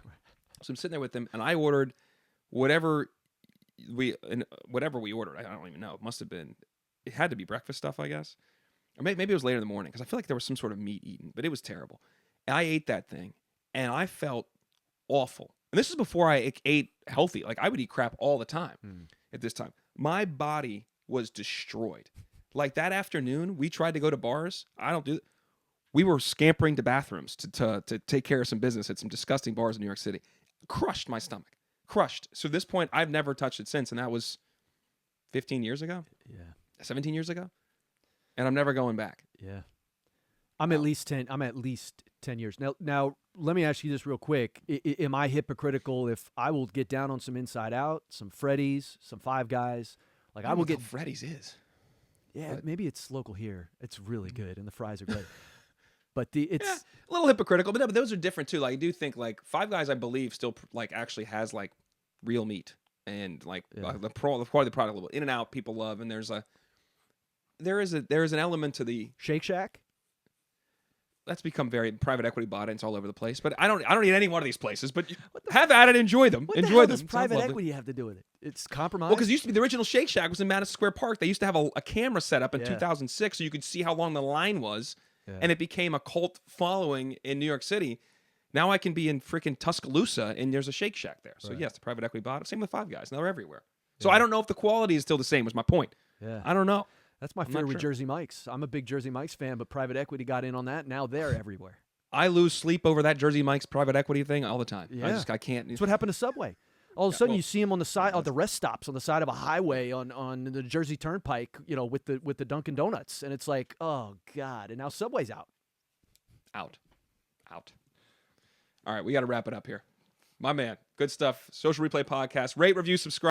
So I'm sitting there with him, and I ordered whatever we ordered. I don't even know. It had to be breakfast stuff, I guess. Or maybe it was later in the morning, because I feel like there was some sort of meat eaten, but it was terrible. And I ate that thing, and I felt awful. And this is before I ate healthy. Like, I would eat crap all the time at this time. My body was destroyed. Like, that afternoon, we tried to go to bars. I don't do it. We were scampering to bathrooms to take care of some business at some disgusting bars in New York City. Crushed my stomach. Crushed. So at this point, I've never touched it since, and that was 15 years ago? Yeah. 17 years ago? and I'm never going back. Yeah. I'm at least 10 years. Now let me ask you this real quick. Am I hypocritical if I will get down on some Inside Out, some Freddy's, some Five Guys? Like I will get Freddy's is. Yeah, But- maybe it's local here. It's really good and the fries are great. But it's Yeah, a little hypocritical, but those are different too. Like I do think like Five Guys, I believe, still like actually has like real meat and like the quality of the product level. In and Out, people love, and there is an element to the Shake Shack. that's become very private equity bought it. It's all over the place. But I don't eat any one of these places. But have at it, enjoy them, What enjoy the hell them. does Sounds private lovely. equity have to do with it? It's compromise. Well, because used to be the original Shake Shack was in Madison Square Park. They used to have a camera set up in Yeah. 2006 so you could see how long the line was, Yeah. and it became a cult following in New York City. Now I can be in freaking Tuscaloosa and there's a Shake Shack there. So Right. yes, the private equity bought it. Same with Five Guys. Now they're everywhere. So I don't know if the quality is still the same. Was my point. Yeah. I don't know. That's my I'm fear not with sure. Jersey Mike's. I'm a big Jersey Mike's fan, but private equity got in on that. Now they're everywhere. I lose sleep over that Jersey Mike's private equity thing all the time. Yeah. I can't. That's what happened to Subway. All of a sudden, well, you see them on the side, the rest stops on the side of a highway on the Jersey Turnpike, with the Dunkin' Donuts, and it's like, oh God! And now Subway's out. Out. All right, we got to wrap it up here. My man, good stuff. Social Replay Podcast. Rate, review, subscribe.